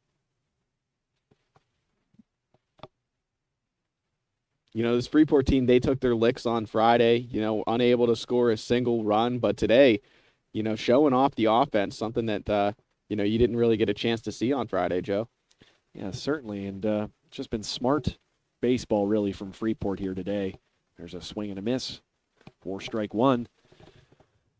You know, this Freeport team, they took their licks on Friday, unable to score a single run. But today, showing off the offense, something that, you didn't really get a chance to see on Friday, Joe. Yeah, certainly. And it's just been smart baseball, really, from Freeport here today. There's a swing and a miss for strike 1.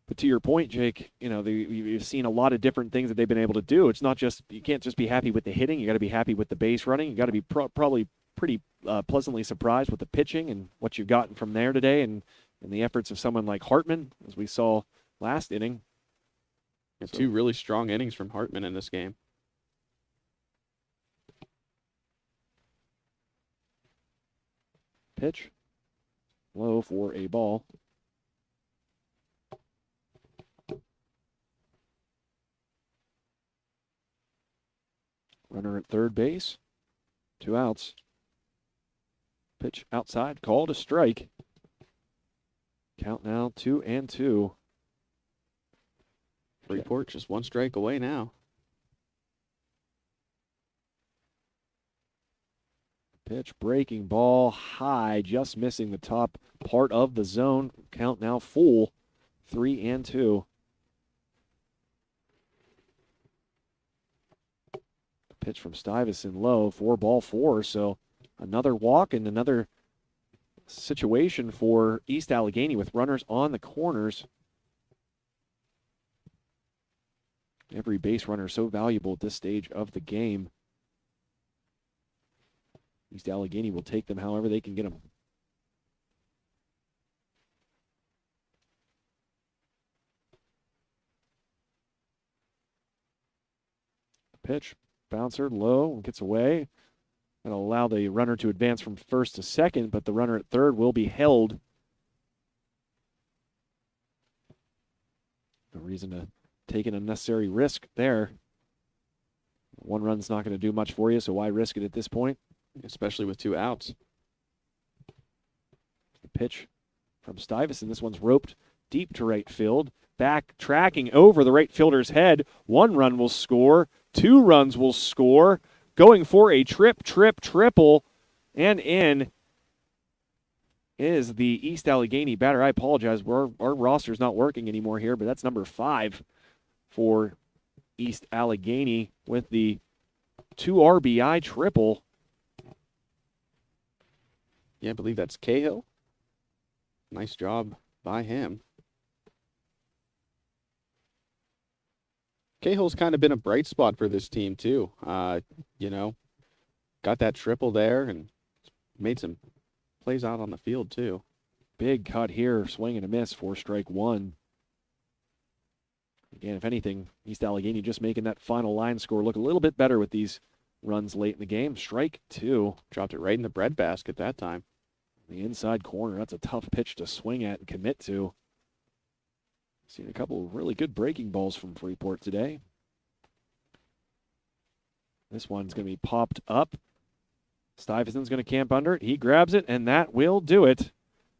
But to your point, Jake, you've seen a lot of different things that they've been able to do. It's not just, you can't just be happy with the hitting. You got to be happy with the base running. You got to be probably pretty pleasantly surprised with the pitching and what you've gotten from there today, and the efforts of someone like Hartman, as we saw last inning. Yeah, 2 really strong innings from Hartman in this game. Pitch low for a ball. Runner at third base. 2 outs. Pitch outside, called a strike. Count now 2-2. Freeport just 1 strike away now. Pitch, breaking ball, high, just missing the top part of the zone. Count now full, 3-2. Pitch from Stuyvesant low, 4-4, so another walk and another situation for East Allegheny with runners on the corners. Every base runner so valuable at this stage of the game. East Allegheny will take them however they can get them. Pitch, bouncer, low, gets away. That'll allow the runner to advance from first to second, but the runner at third will be held. No reason to take an unnecessary risk there. One run's not going to do much for you, so why risk it at this point? Especially with 2 outs. The pitch from Stuyvesant. This one's roped deep to right field. Back tracking over the right fielder's head. 1 run will score. 2 runs will score. Going for a triple, and in is the East Allegheny batter. I apologize, our roster's not working anymore here, but that's number 5 for East Allegheny with the 2 RBI triple. Yeah, I believe that's Cahill. Nice job by him. Cahill's kind of been a bright spot for this team, too. You know, got that triple there and made some plays out on the field, too. Big cut here, swing and a miss for strike 1. Again, if anything, East Allegheny just making that final line score look a little bit better with these runs late in the game. Strike 2. Dropped it right in the breadbasket that time. The inside corner, that's a tough pitch to swing at and commit to. Seen a couple of really good breaking balls from Freeport today. This one's going to be popped up. Stuyvesant's going to camp under it. He grabs it, and that will do it.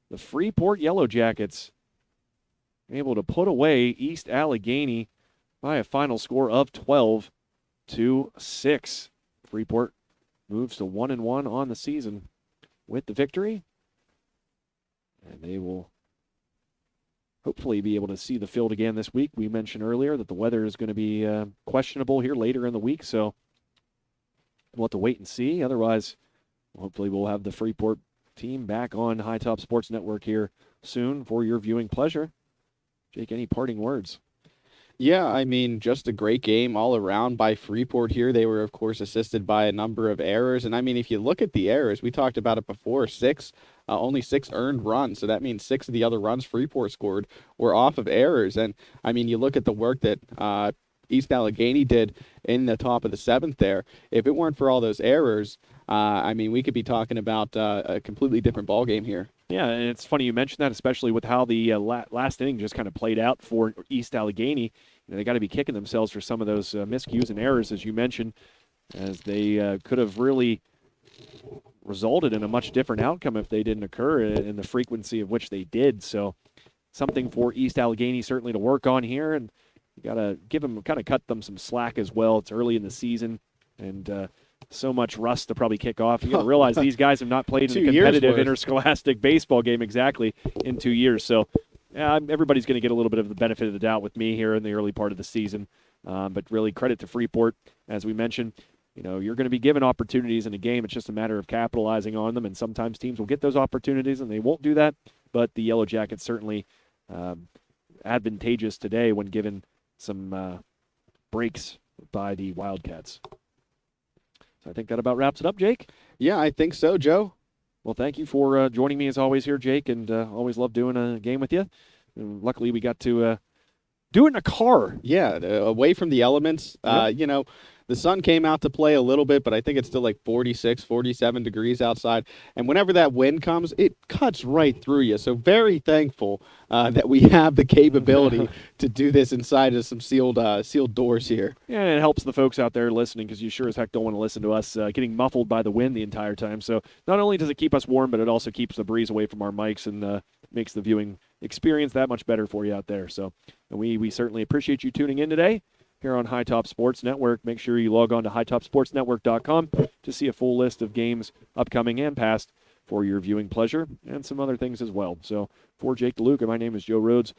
The Freeport Yellowjackets able to put away East Allegheny by a final score of 12-6. Freeport moves to 1-1 on the season with the victory. And they will hopefully be able to see the field again this week. We mentioned earlier that the weather is going to be questionable here later in the week, so we'll have to wait and see. Otherwise, hopefully we'll have the Freeport team back on High Top Sports Network here soon for your viewing pleasure. Jake, any parting words? Yeah, I mean, just a great game all around by Freeport here. They were, of course, assisted by a number of errors. And, I mean, if you look at the errors, we talked about it before, only 6 earned runs. So that means 6 of the other runs Freeport scored were off of errors. And, I mean, you look at the work that East Allegheny did in the top of the 7th there. If it weren't for all those errors, I mean, we could be talking about a completely different ballgame here. Yeah, and it's funny you mentioned that, especially with how the last inning just kind of played out for East Allegheny. You know, they got to be kicking themselves for some of those miscues and errors, as you mentioned, as they could have really resulted in a much different outcome if they didn't occur in the frequency of which they did. So something for East Allegheny certainly to work on here, and you got to give them, kind of cut them some slack as well. It's early in the season, and so much rust to probably kick off. You got to realize these guys have not played in a competitive interscholastic baseball game exactly in 2 years. So everybody's going to get a little bit of the benefit of the doubt with me here in the early part of the season. But really credit to Freeport. As we mentioned, you know, you're going to be given opportunities in a game. It's just a matter of capitalizing on them. And sometimes teams will get those opportunities and they won't do that. But the Yellowjackets certainly advantageous today when given some breaks by the Wildcats. So I think that about wraps it up, Jake. Yeah, I think so, Joe. Well, thank you for joining me as always here, Jake, and always love doing a game with you. And luckily, we got to do it in a car. Yeah, away from the elements. Yep. You know, the sun came out to play a little bit, but I think it's still like 46, 47 degrees outside. And whenever that wind comes, it cuts right through you. So very thankful that we have the capability to do this inside of some sealed doors here. Yeah, and it helps the folks out there listening because you sure as heck don't want to listen to us getting muffled by the wind the entire time. So not only does it keep us warm, but it also keeps the breeze away from our mics and makes the viewing experience that much better for you out there. So we certainly appreciate you tuning in today here on High Top Sports Network. Make sure you log on to hightopsportsnetwork.com to see a full list of games upcoming and past for your viewing pleasure and some other things as well. So for Jake DeLuca, my name is Joe Rhodes.